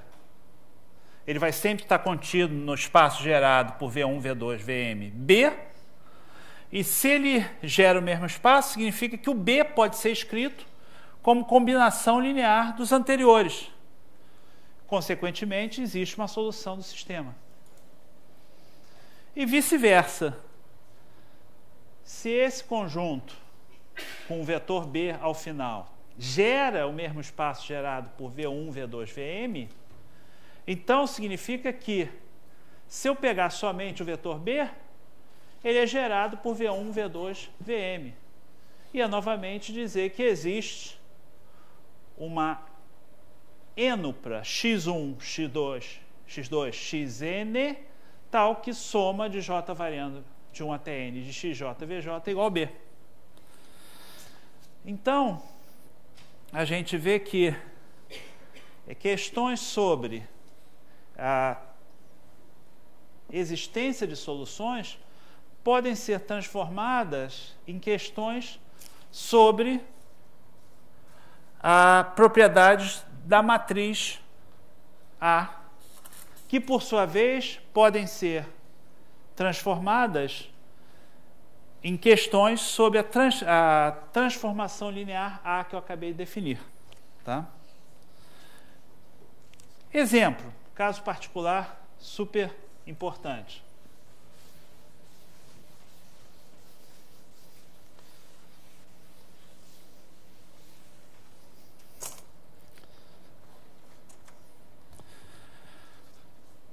Speaker 1: ele vai sempre estar contido no espaço gerado por V1, V2, Vm, B, e se ele gera o mesmo espaço, significa que o B pode ser escrito como combinação linear dos anteriores. Consequentemente, existe uma solução do sistema. E vice-versa. Se esse conjunto, com o vetor B ao final, gera o mesmo espaço gerado por V1, V2, Vm, então significa que, se eu pegar somente o vetor B, ele é gerado por V1, V2, Vm. E é novamente dizer que existe uma ênupla x1, x2, x2, xn, tal que soma de j variando de 1 até n de xj, vj igual a b. Então, a gente vê que questões sobre a existência de soluções podem ser transformadas em questões sobre propriedades da matriz A, que, por sua vez, podem ser transformadas em questões sobre a transformação linear A que eu acabei de definir. Tá? Exemplo, caso particular super importante.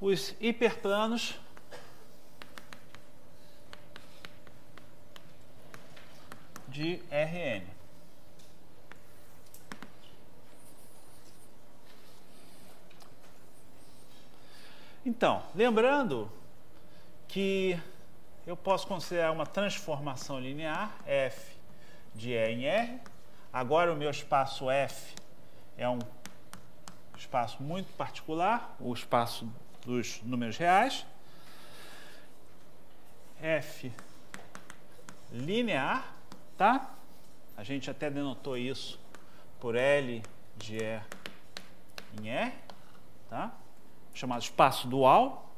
Speaker 1: Os hiperplanos de Rn. Então, lembrando que eu posso considerar uma transformação linear f de E em R. Agora o meu espaço F é um espaço muito particular, o espaço dos números reais. F linear, tá? A gente até denotou isso por L de E em R, tá? Chamado espaço dual.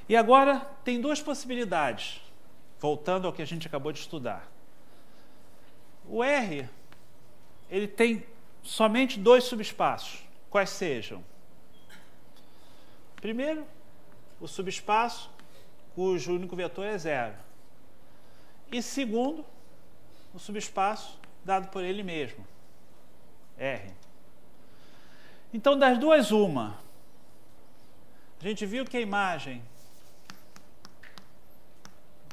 Speaker 1: E agora tem duas possibilidades, voltando ao que a gente acabou de estudar. O R, ele tem somente dois subespaços, quais sejam? Primeiro, o subespaço cujo único vetor é zero. E segundo, o subespaço dado por ele mesmo, R. Então, das duas, uma. A gente viu que a imagem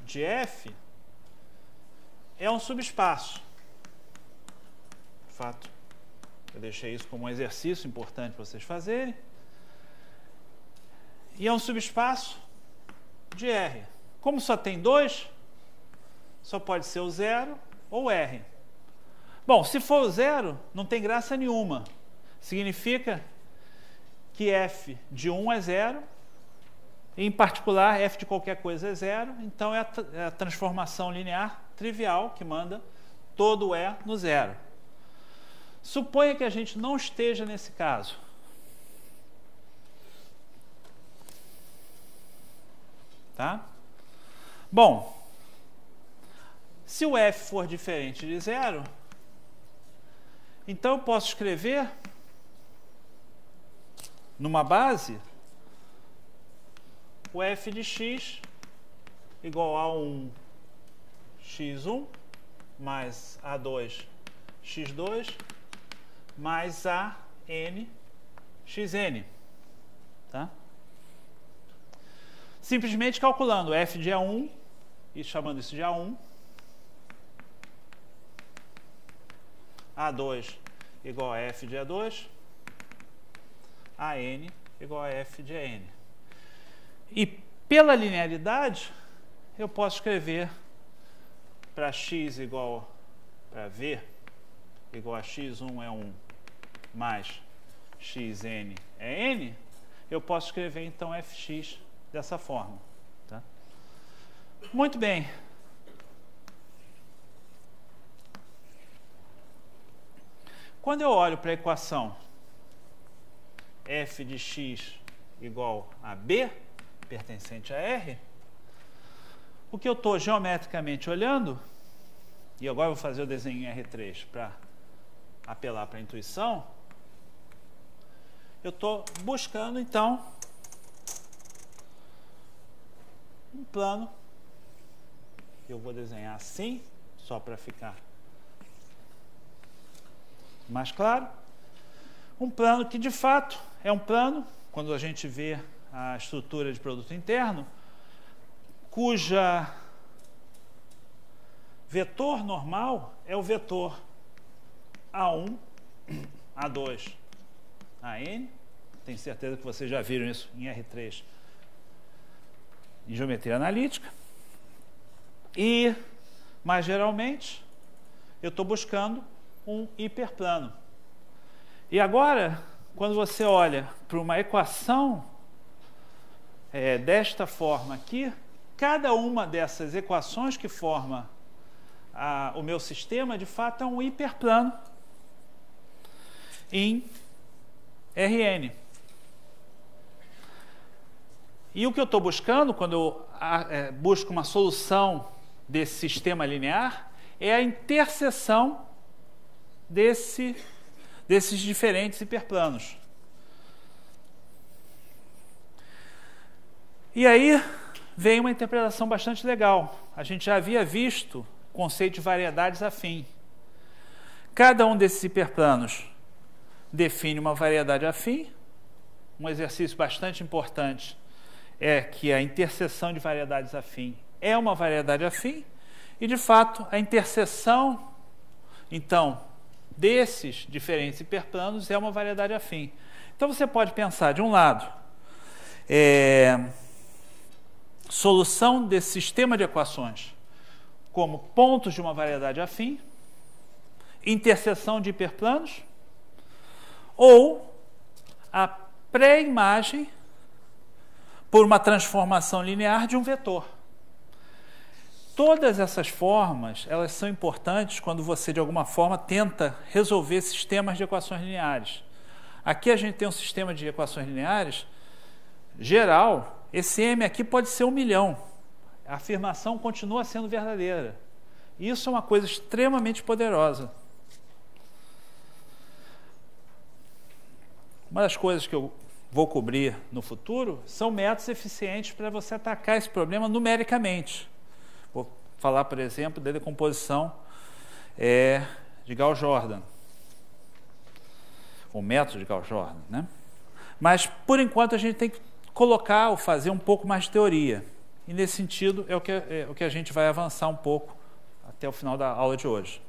Speaker 1: de F é um subespaço. De fato, eu deixei isso como um exercício importante para vocês fazerem. E é um subespaço de R. Como só tem 2, só pode ser o 0 ou R. Bom, se for o 0, não tem graça nenhuma. Significa que F de 1 é 0, e em particular F de qualquer coisa é 0, então é a transformação linear trivial que manda todo E no 0. Suponha que a gente não esteja nesse caso. Tá? Bom, se o F for diferente de 0, então eu posso escrever numa base o F de x igual a 1 x1 mais A2 x2 mais a n xn. Tá? Simplesmente calculando f de A1 e chamando isso de A1, A2 igual a f de A2, AN igual a f de AN. E pela linearidade, eu posso escrever para x igual para v igual a x1 é 1 mais xn é n, eu posso escrever então fx dessa forma. Tá? Muito bem. Quando eu olho para a equação f de x igual a b, pertencente a R, o que eu estou geometricamente olhando, e agora eu vou fazer o desenho em R3 para apelar para a intuição, eu estou buscando, então, um plano, eu vou desenhar assim, só para ficar mais claro, um plano que, de fato, é um plano, quando a gente vê a estrutura de produto interno, cuja vetor normal é o vetor A1, A2, AN. Tenho certeza que vocês já viram isso em R3 em geometria analítica. E, mais geralmente, eu estou buscando um hiperplano. E agora, quando você olha para uma equação desta forma aqui, cada uma dessas equações que forma o meu sistema, de fato, é um hiperplano em Rn. E o que eu estou buscando, quando eu busco uma solução desse sistema linear, é a interseção desses diferentes hiperplanos. E aí vem uma interpretação bastante legal. A gente já havia visto o conceito de variedades afim. Cada um desses hiperplanos define uma variedade afim. Um exercício bastante importante é que a interseção de variedades afim é uma variedade afim, e de fato a interseção, então, desses diferentes hiperplanos é uma variedade afim. Então você pode pensar, de um lado, solução desse sistema de equações como pontos de uma variedade afim, interseção de hiperplanos, ou a pré-imagem por uma transformação linear de um vetor. Todas essas formas, elas são importantes quando você, de alguma forma, tenta resolver sistemas de equações lineares. Aqui a gente tem um sistema de equações lineares geral. Esse M aqui pode ser 1 milhão. A afirmação continua sendo verdadeira. Isso é uma coisa extremamente poderosa. Uma das coisas que eu vou cobrir no futuro são métodos eficientes para você atacar esse problema numericamente. Vou falar, por exemplo, da decomposição de Gauss-Jordan. O método de Gauss-Jordan, né? Mas, por enquanto, a gente tem que colocar ou fazer um pouco mais de teoria. e nesse sentido é o que a gente vai avançar um pouco até o final da aula de hoje.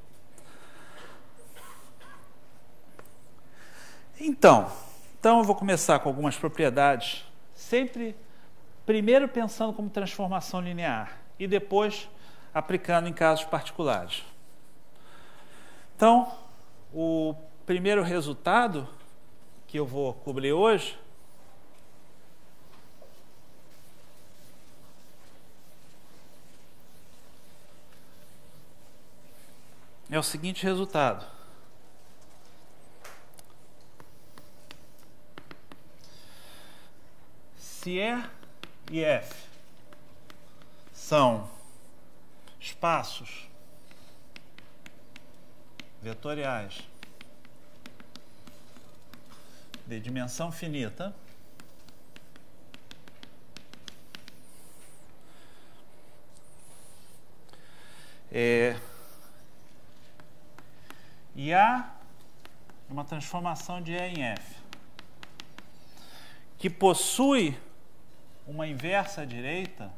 Speaker 1: Então eu vou começar com algumas propriedades, sempre primeiro pensando como transformação linear e depois aplicando em casos particulares. Então, o primeiro resultado que eu vou cobrir hoje é o seguinte resultado. Se E e F são espaços vetoriais de dimensão finita, e A é uma transformação de E em F, que possui uma inversa à direita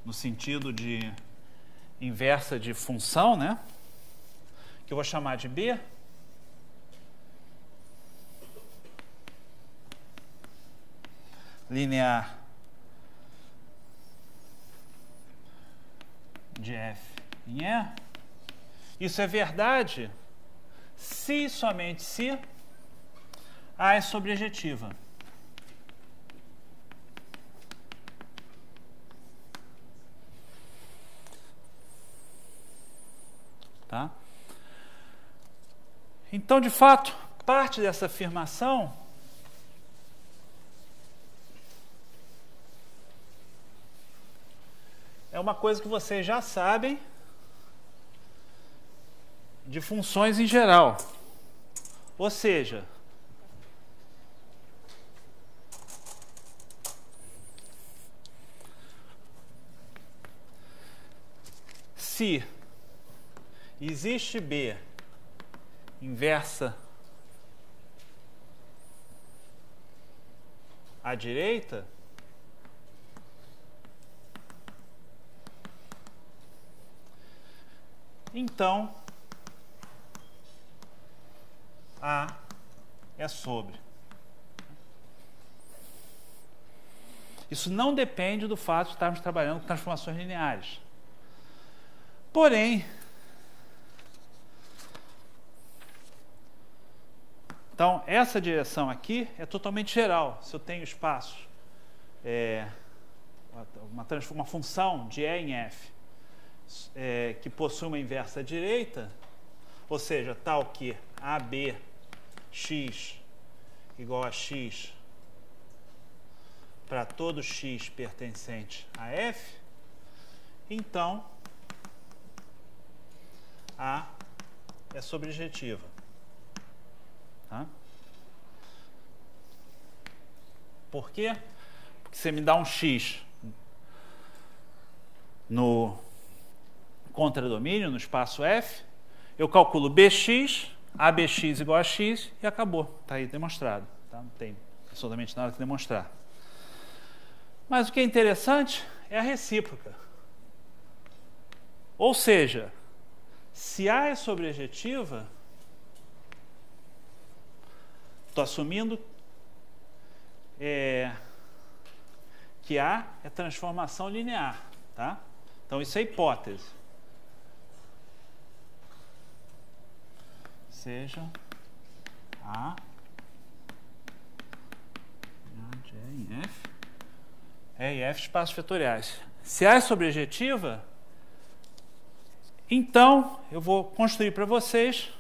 Speaker 1: no sentido de inversa de função, né? Que eu vou chamar de B. Linear de F em E. Isso é verdade se e somente se A é sobrejetiva. Tá? Então, de fato, parte dessa afirmação é uma coisa que vocês já sabem de funções em geral. Ou seja, se existe B inversa à direita, então A é sobre. Isso não depende do fato de estarmos trabalhando com transformações lineares. Porém, então, essa direção aqui é totalmente geral. Se eu tenho espaço, uma função de E em F, que possui uma inversa à direita, ou seja, tal que AB x igual a x para todo x pertencente a F, então A é sobrejetiva. Tá? Por quê? Porque você me dá um x no contradomínio, no espaço F, eu calculo Bx, ABx igual a x e acabou. Está aí demonstrado. Tá? Não tem absolutamente nada que demonstrar. Mas o que é interessante é a recíproca. Ou seja, se A é sobrejetiva, estou assumindo que A é transformação linear. Tá? Então, isso é hipótese. Seja A de E em F. E e F espaços vetoriais. Se A é sobrejetiva, então eu vou construir para vocês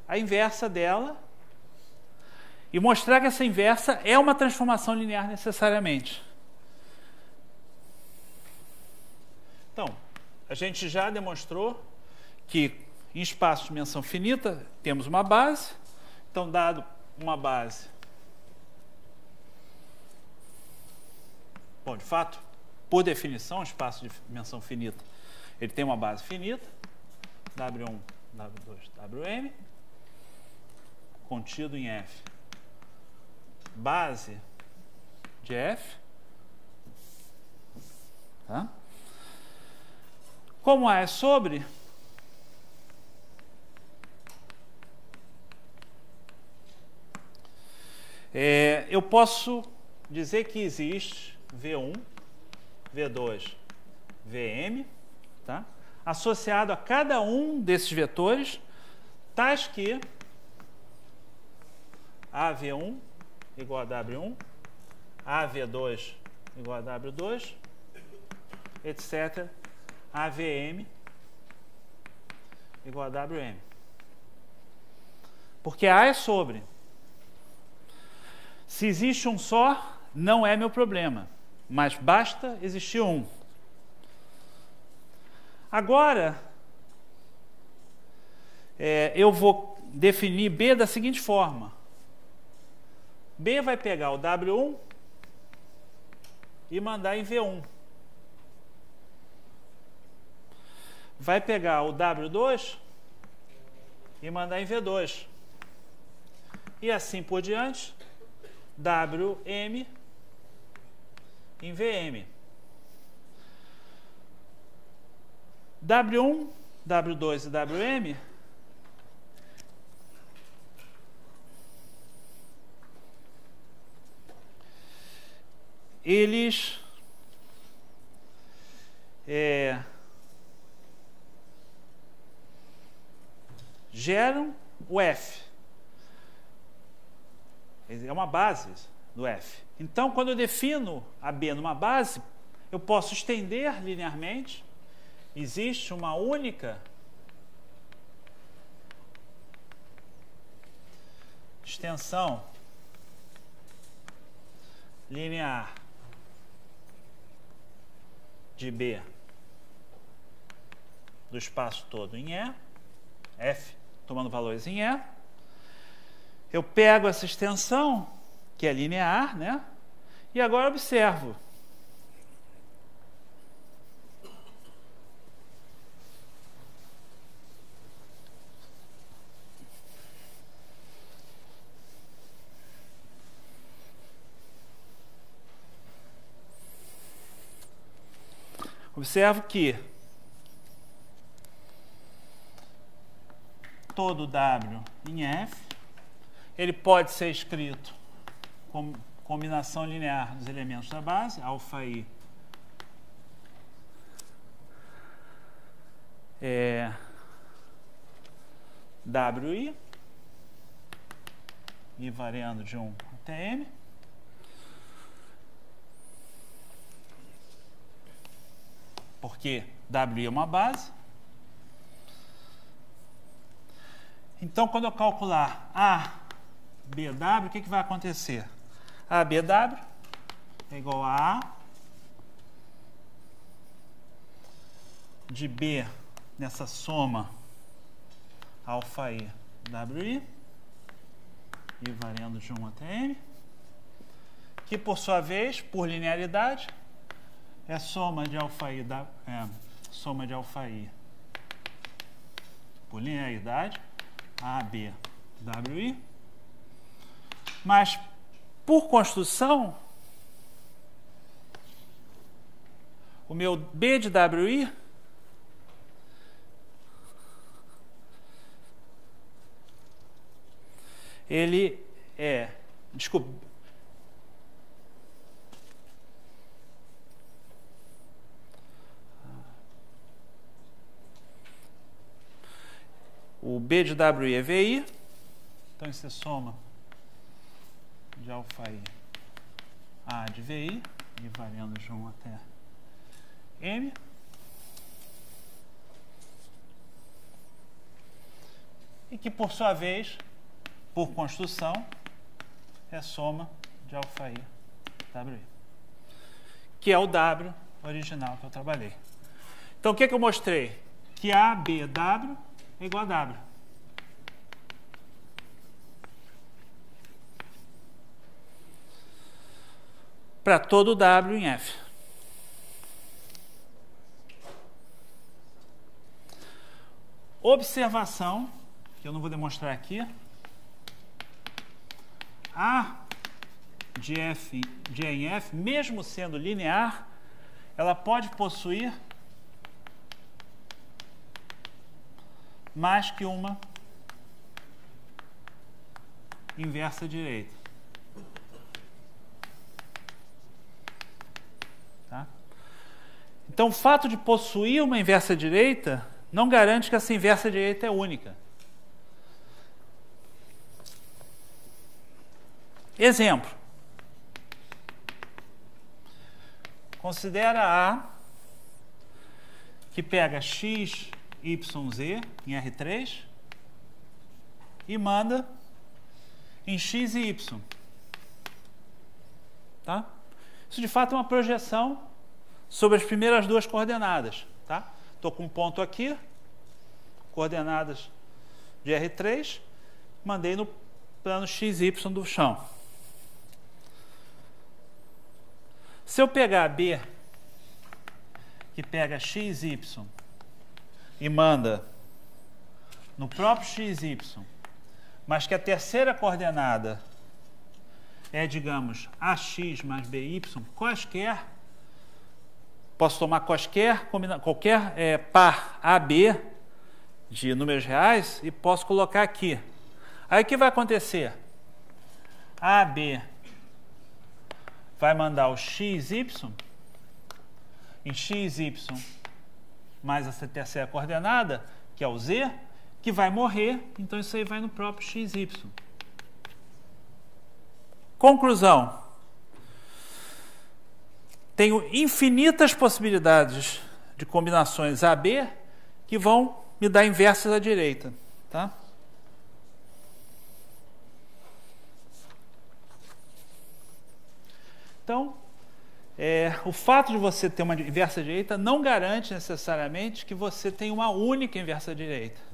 Speaker 1: a inversa dela e mostrar que essa inversa é uma transformação linear necessariamente. Então, a gente já demonstrou que em espaço de dimensão finita temos uma base. Então, dado uma base, bom, de fato, por definição, espaço de dimensão finita, ele tem uma base finita, W1, W2, Wm, contido em F, base de F, tá? Como A é sobre, eu posso dizer que existe V1, V2, Vm, tá? Associado a cada um desses vetores, tais que AV1 igual a W1, AV2 igual a W2, etc. AVM igual a WM. Porque A é sobre. Se existe um só, não é meu problema, mas basta existir um. Agora, eu vou definir B da seguinte forma. B vai pegar o W1 e mandar em V1. Vai pegar o W2 e mandar em V2. E assim por diante, WM em VM. W1, W2 e WM eles geram o F. É uma base do F. Então, quando eu defino a B numa base, eu posso estender linearmente. Existe uma única extensão linear de B do espaço todo em E, F tomando valores em E. Eu pego essa extensão, que é linear, né? E agora observo. Observo que todo W em F, ele pode ser escrito como combinação linear dos elementos da base, αi WI, e variando de 1 até M. Porque WI é uma base. Então, quando eu calcular ABW, o que vai acontecer? ABW é igual a A de B nessa soma αi WI, e variando de 1 até M, que, por sua vez, por linearidade, é soma de αi por linearidade, AB WI, mas por construção, o meu B de WI ele o B de WI é VI, então isso é soma de αi A de VI, e variando de 1 até M. E que, por sua vez, por construção, é soma de αi WI, que é o W original que eu trabalhei. Então, o que eu mostrei? Que ABW é igual a W. Para todo W em F. Observação, que eu não vou demonstrar aqui, A de F de E em F, mesmo sendo linear, ela pode possuir mais que uma inversa direita. Tá? Então, o fato de possuir uma inversa direita não garante que essa inversa direita é única. Exemplo. Considera A que pega x, y, z em R3 e manda em x e y. Tá? Isso de fato é uma projeção sobre as primeiras duas coordenadas. Tá? Estou com um ponto aqui, coordenadas de R3, mandei no plano XY do chão. Se eu pegar B, que pega XY e manda no próprio XY, mas que a terceira coordenada é, digamos, AX mais BY, quaisquer, posso tomar qualquer par AB de números reais e posso colocar aqui. Aí o que vai acontecer? AB vai mandar o XY em XY mais essa terceira coordenada, que é o Z, que vai morrer, então isso aí vai no próprio XY. Conclusão. Tenho infinitas possibilidades de combinações AB que vão me dar inversas à direita. Tá? Então, o fato de você ter uma inversa direita não garante necessariamente que você tenha uma única inversa direita.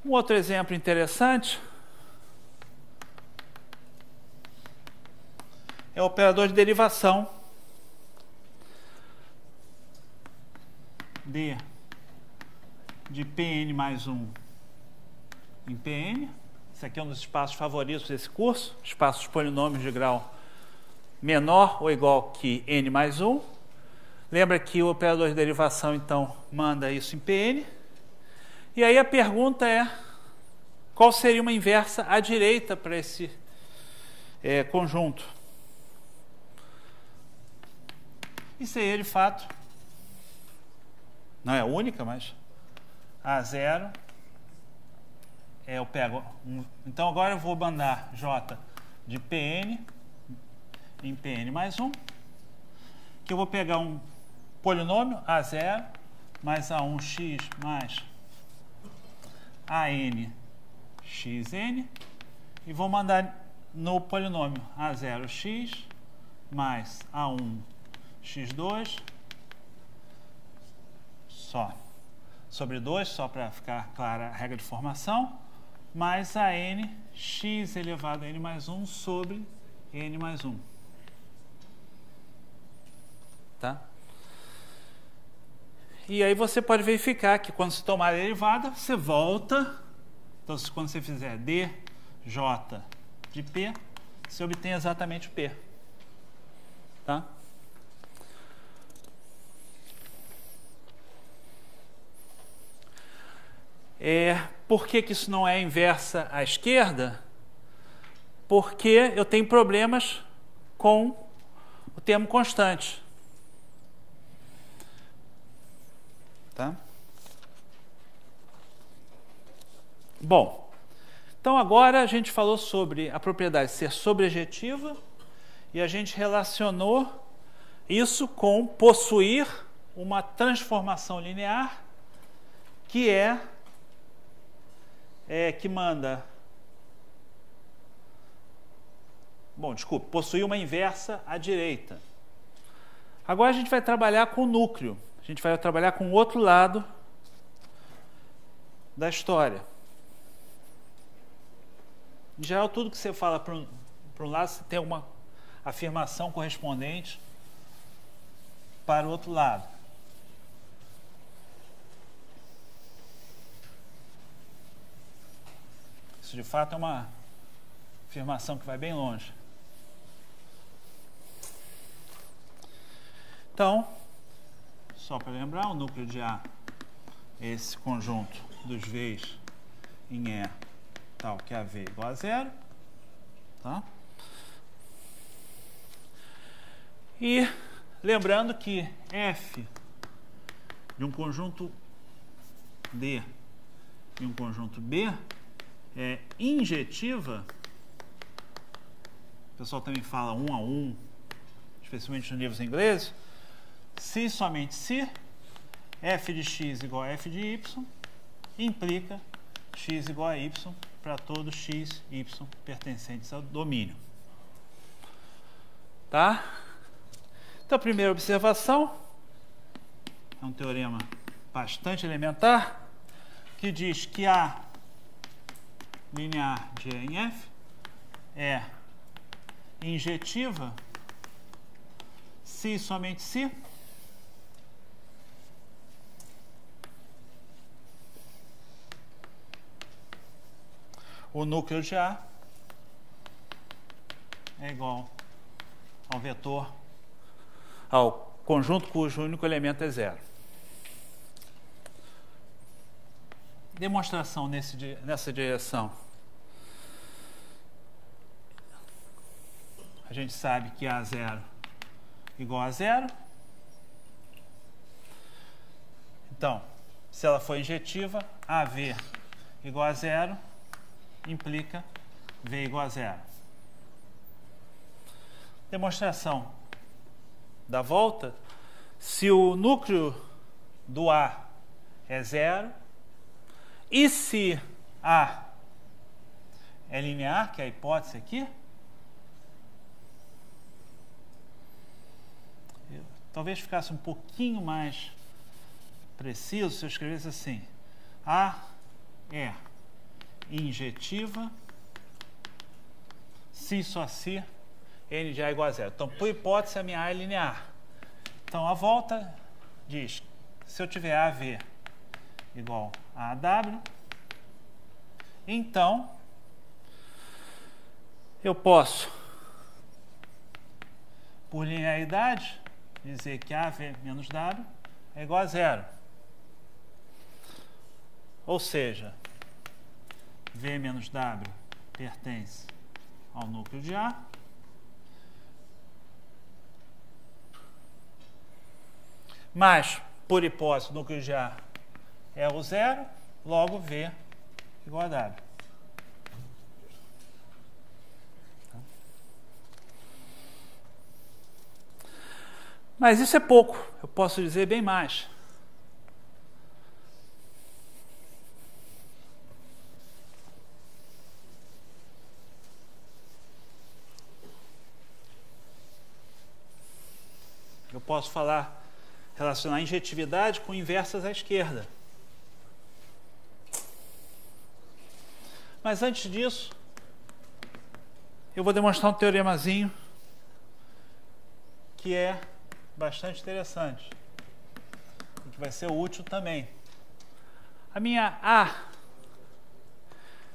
Speaker 1: Um outro exemplo interessante é o operador de derivação D de Pn mais 1 em Pn. Esse aqui é um dos espaços favoritos desse curso, espaços polinômios de grau menor ou igual que n mais 1. Lembra que o operador de derivação, então, manda isso em Pn. E aí a pergunta é, qual seria uma inversa à direita para esse conjunto? Isso aí, de fato, não é única, mas A0, eu pego então agora eu vou mandar J de Pn em Pn mais 1, que eu vou pegar um polinômio A0 mais A1x mais AN xn e vou mandar no polinômio A0x mais A1 x2 só sobre 2, só para ficar clara a regra de formação, mais a n x elevado a n mais 1 sobre n mais 1. Tá? E aí você pode verificar que quando se tomar a derivada, você volta. Então, quando você fizer dj de p, você obtém exatamente o p. Tá? Por que isso não é inversa à esquerda? Porque eu tenho problemas com o termo constante. Tá? Bom, então agora a gente falou sobre a propriedade ser sobrejetiva e a gente relacionou isso com possuir uma transformação linear que que manda... Bom, desculpe, possuir uma inversa à direita. Agora a gente vai trabalhar com o núcleo. A gente vai trabalhar com o outro lado da história. Em geral, tudo que você fala para um lado, você tem uma afirmação correspondente para o outro lado. Isso, de fato, é uma afirmação que vai bem longe. Então, só para lembrar, o núcleo de A é esse conjunto dos V's em E tal que AV igual a 0. Tá? E lembrando que F de um conjunto D e um conjunto B é injetiva. O pessoal também fala 1 a 1, especialmente nos livros ingleses. Se somente se f de x igual a f de y implica x igual a y para todos x, y pertencentes ao domínio. Tá? Então, a primeira observação é um teorema bastante elementar que diz que A linear de E em F é injetiva se e somente se o núcleo de A é igual ao vetor, ao conjunto cujo único elemento é 0. Demonstração nessa direção. A gente sabe que A0 igual a 0. Então, se ela for injetiva, AV igual a 0 implica V igual a 0. Demonstração da volta. Se o núcleo do A é 0 e se A é linear, que é a hipótese aqui, talvez ficasse um pouquinho mais preciso se eu escrevesse assim: A é injetiva se só se n de A igual a 0. Então, por hipótese, a minha A é linear. Então, a volta diz: se eu tiver AV igual a AW, então eu posso, por linearidade, dizer que AV menos W é igual a 0. Ou seja, V menos W pertence ao núcleo de A. Mas, por hipótese, o núcleo de A é o 0, logo V igual a W. Mas isso é pouco, eu posso dizer bem mais. Eu posso relacionar injetividade com inversas à esquerda. Mas antes disso, eu vou demonstrar um teoremazinho que é bastante interessante e que vai ser útil também. A minha A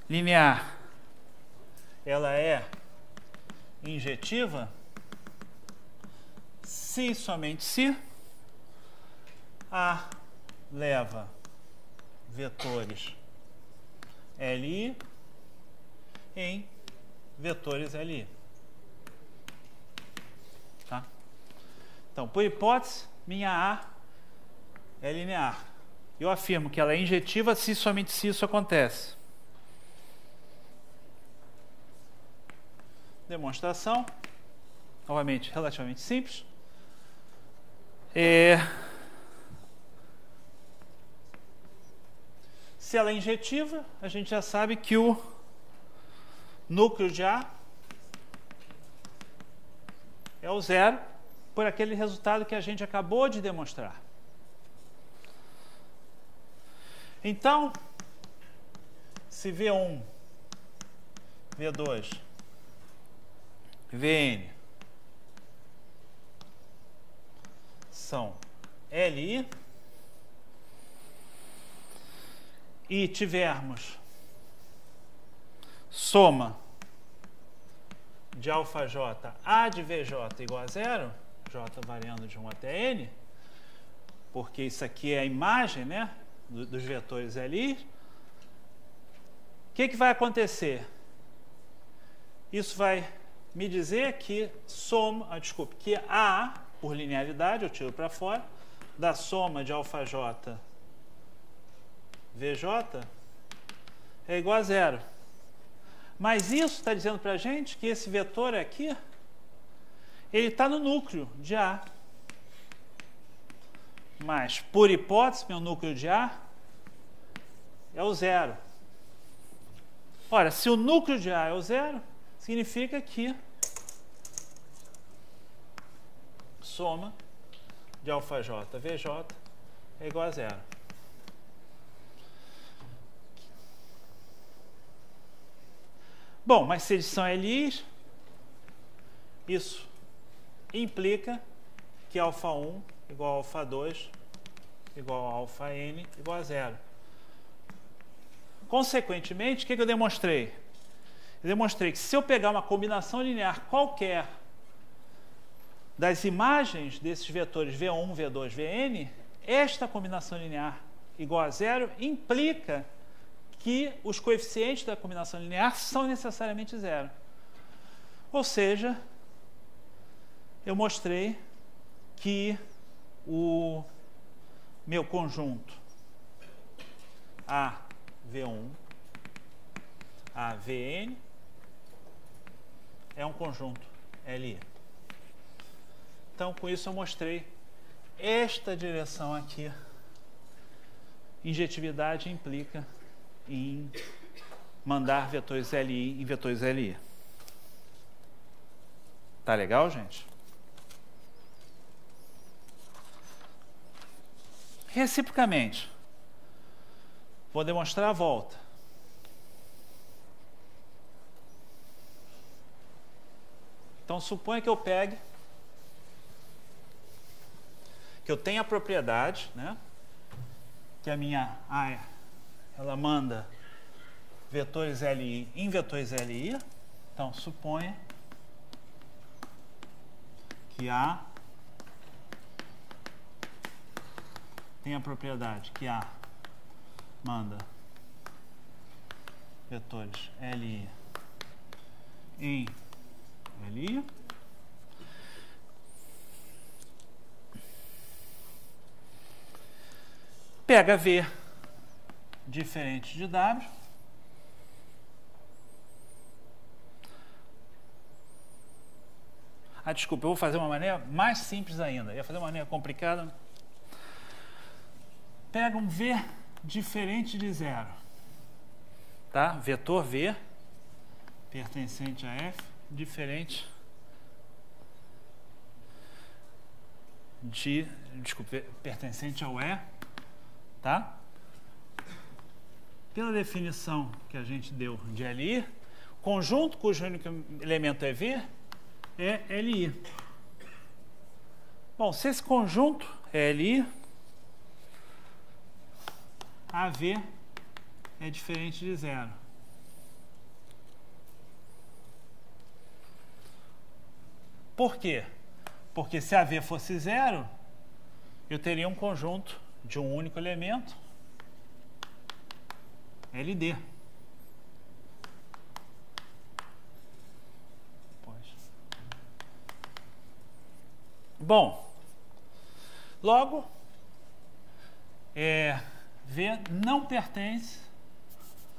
Speaker 1: linear, ela é injetiva se somente se A leva vetores LI em vetores LI. Tá? Então, por hipótese, minha A é linear. Eu afirmo que ela é injetiva se somente se isso acontece. Demonstração, novamente, relativamente simples. Se ela é injetiva, a gente já sabe que o núcleo de A é o 0 por aquele resultado que a gente acabou de demonstrar. Então, se V1 V2, Vn são Li e tivermos soma de alfa j A de Vj igual a zero, j variando de 1 até n, porque isso aqui é a imagem, né, dos vetores Li, o que vai acontecer? Isso vai me dizer que que A, por linearidade, eu tiro para fora, da soma de alfa j Vj é igual a zero. Mas isso está dizendo para a gente que esse vetor aqui, ele está no núcleo de A. Mas, por hipótese, meu núcleo de A é o zero. Ora, se o núcleo de A é o zero, significa que soma de alfa j Vj é igual a zero. Bom, mas se eles são LIs, isso implica que α1 igual a α2 igual a αn igual a zero. Consequentemente, o que eu demonstrei? Eu demonstrei que se eu pegar uma combinação linear qualquer das imagens desses vetores V1, V2, Vn, esta combinação linear igual a zero implica que os coeficientes da combinação linear são necessariamente zero. Ou seja, eu mostrei que o meu conjunto AV1, AVN é um conjunto Li. Então, com isso eu mostrei esta direção aqui. Injetividade implica em mandar vetores Li em vetores Li. Tá legal, gente? Reciprocamente, vou demonstrar a volta. Então, suponha que eu pegue, que eu tenha a propriedade, né, que a minha A, ela manda vetores Li em vetores Li. Então, suponha que A tem a propriedade que A manda vetores Li em Li. Pega V diferente de W. Desculpa, eu vou fazer uma maneira mais simples ainda. Eu ia fazer uma maneira complicada. Pega um V diferente de zero. Tá? Vetor V pertencente a F diferente de... Desculpa, pertencente ao E. Tá? Pela definição que a gente deu de Li, conjunto cujo único elemento é V é Li. Bom, se esse conjunto é Li, AV é diferente de zero. Por quê? Porque se AV fosse zero, eu teria um conjunto de um único elemento, LD. Bom, logo, V não pertence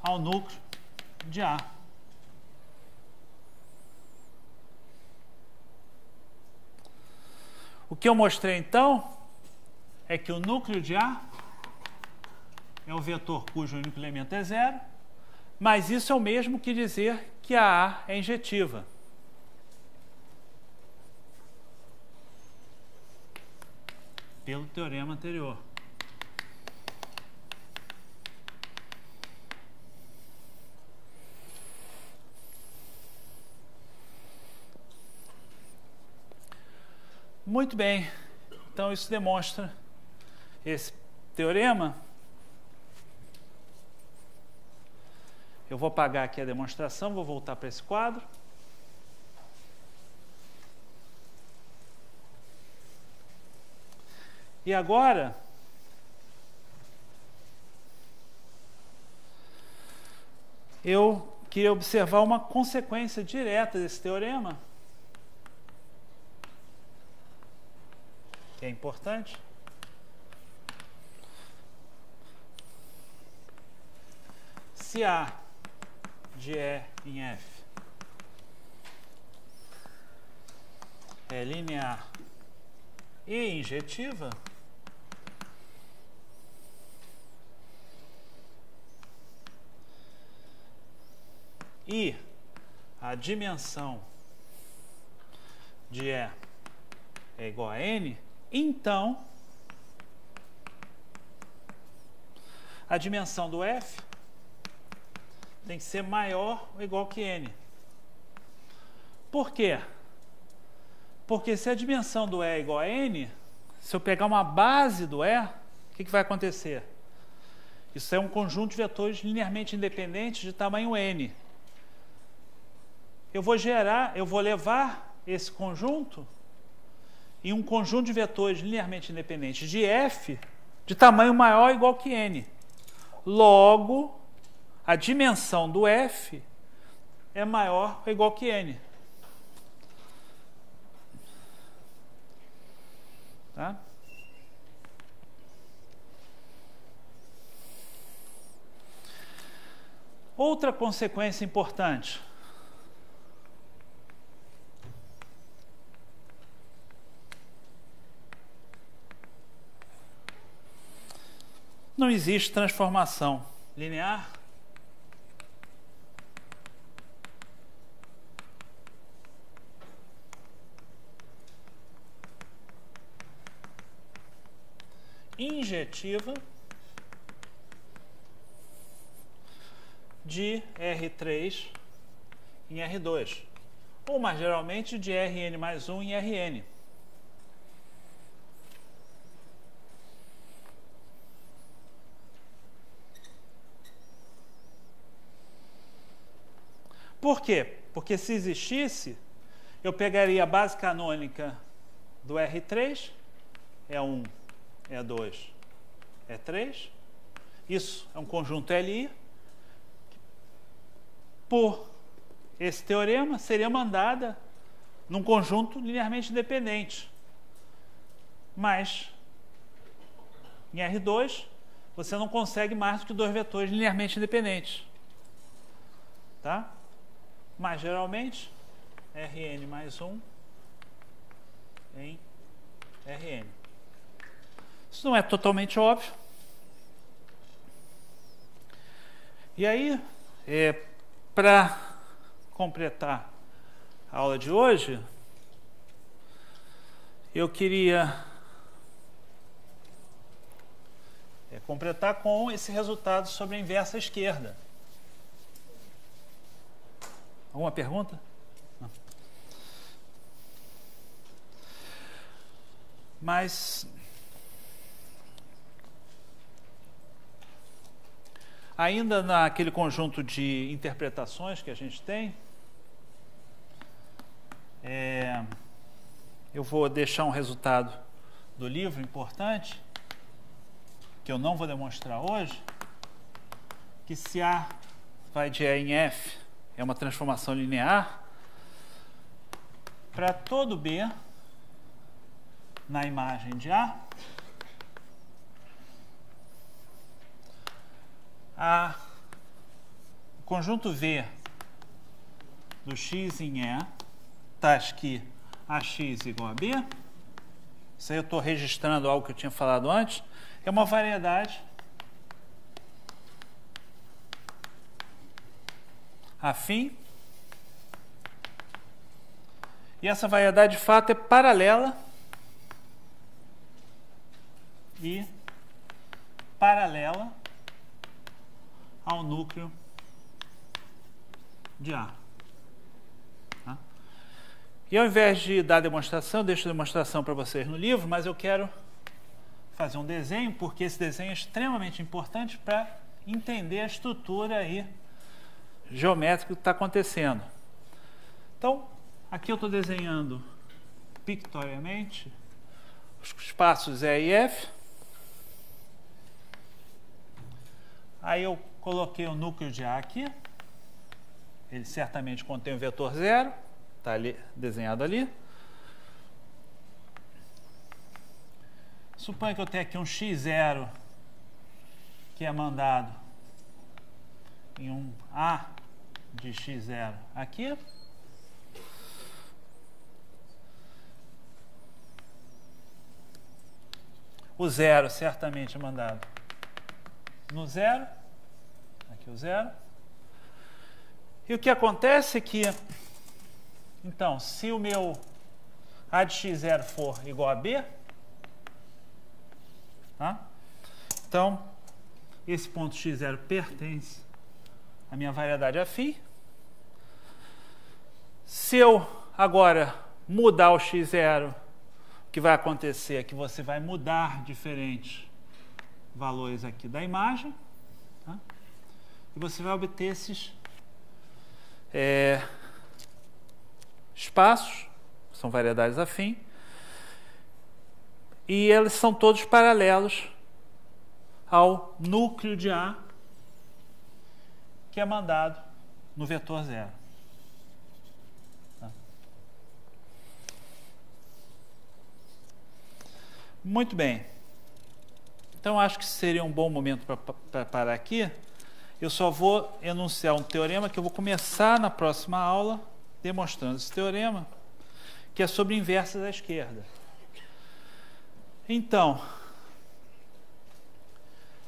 Speaker 1: ao núcleo de A. O que eu mostrei então é que o núcleo de A é o vetor cujo único elemento é zero, mas isso é o mesmo que dizer que a A é injetiva. Pelo teorema anterior. Muito bem. Então, isso demonstra esse teorema. Eu vou apagar aqui a demonstração, vou voltar para esse quadro. E agora, eu queria observar uma consequência direta desse teorema, que é importante. Se A de E em F é linear e injetiva, e a dimensão de E é igual a N, então a dimensão do F tem que ser maior ou igual que N. Por quê? Porque se a dimensão do E é igual a N, se eu pegar uma base do E, o que vai acontecer? Isso é um conjunto de vetores linearmente independentes de tamanho N. Eu vou levar esse conjunto em um conjunto de vetores linearmente independentes de F de tamanho maior ou igual que N. Logo, a dimensão do F é maior ou igual que N. Tá? Outra consequência importante. Não existe transformação linear injetiva de R3 em R2, ou mais geralmente de Rn mais 1 em Rn. Por quê? Porque se existisse, eu pegaria a base canônica do R3, E1, E2, E3. Isso é um conjunto Li. Por esse teorema, seria mandada num conjunto linearmente independente. Mas, em R2, você não consegue mais do que dois vetores linearmente independentes. Tá? Mas, geralmente, Rn mais 1 em Rn. Isso não é totalmente óbvio. E aí, para completar a aula de hoje, eu queria completar com esse resultado sobre a inversa esquerda. Alguma pergunta? Não. Mas ainda naquele conjunto de interpretações que a gente tem, eu vou deixar um resultado do livro importante, que eu não vou demonstrar hoje, que se A vai de E em F é uma transformação linear, para todo B na imagem de A, o conjunto V do x em E, tais que AX igual a B, isso aí eu estou registrando algo que eu tinha falado antes, é uma variedade afim, e essa variedade de fato é paralela e paralela ao núcleo de A. Tá? E ao invés de dar demonstração, eu deixo a demonstração para vocês no livro, mas eu quero fazer um desenho, porque esse desenho é extremamente importante para entender a estrutura aí geométrica que está acontecendo. Então, aqui eu estou desenhando pictorialmente os espaços E e F. Aí eu coloquei o núcleo de A aqui. Ele certamente contém o vetor 0. Está ali, desenhado ali. Suponha que eu tenha aqui um x0 que é mandado em um A de x0 aqui. O 0 certamente é mandado no 0. Aqui o 0. E o que acontece é que, então, se o meu A de x0 for igual a B, tá? Então, esse ponto x0 pertence à minha variedade afim. Se eu agora mudar o x0, o que vai acontecer é que você vai mudar diferentes valores aqui da imagem, tá? E você vai obter esses espaços, são variedades afim, e eles são todos paralelos ao núcleo de A que é mandado no vetor 0. Tá? Muito bem. Então, acho que seria um bom momento para parar aqui. Eu só vou enunciar um teorema que eu vou começar na próxima aula demonstrando esse teorema, que é sobre inversas à esquerda. Então,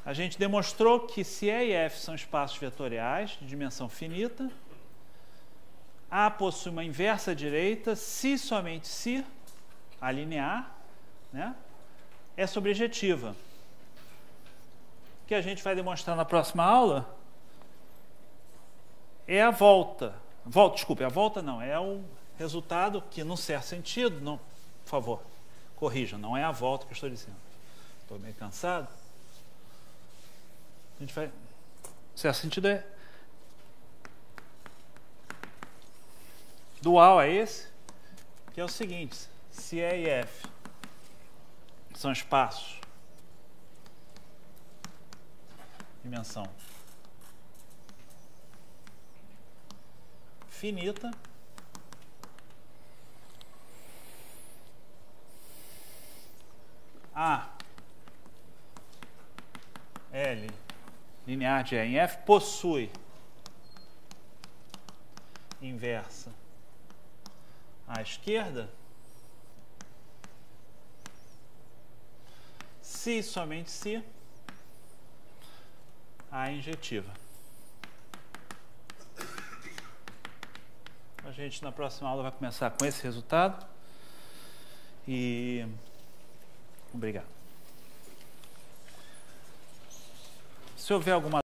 Speaker 1: a gente demonstrou que se E e F são espaços vetoriais de dimensão finita, A possui uma inversa direita se somente se a linear, né, é sobrejetiva. O que a gente vai demonstrar na próxima aula é a volta. Desculpe, a volta não, é o resultado que, num certo sentido, não, por favor, corrijam, não é a volta que eu estou dizendo. Estou meio cansado. A gente vai. Em certo sentido é. Dual é esse, que é o seguinte: se E e F são espaços de dimensão finita, A L linear de E em F possui inversa à esquerda se somente se A é injetiva. A gente na próxima aula vai começar com esse resultado e obrigado. Se houver alguma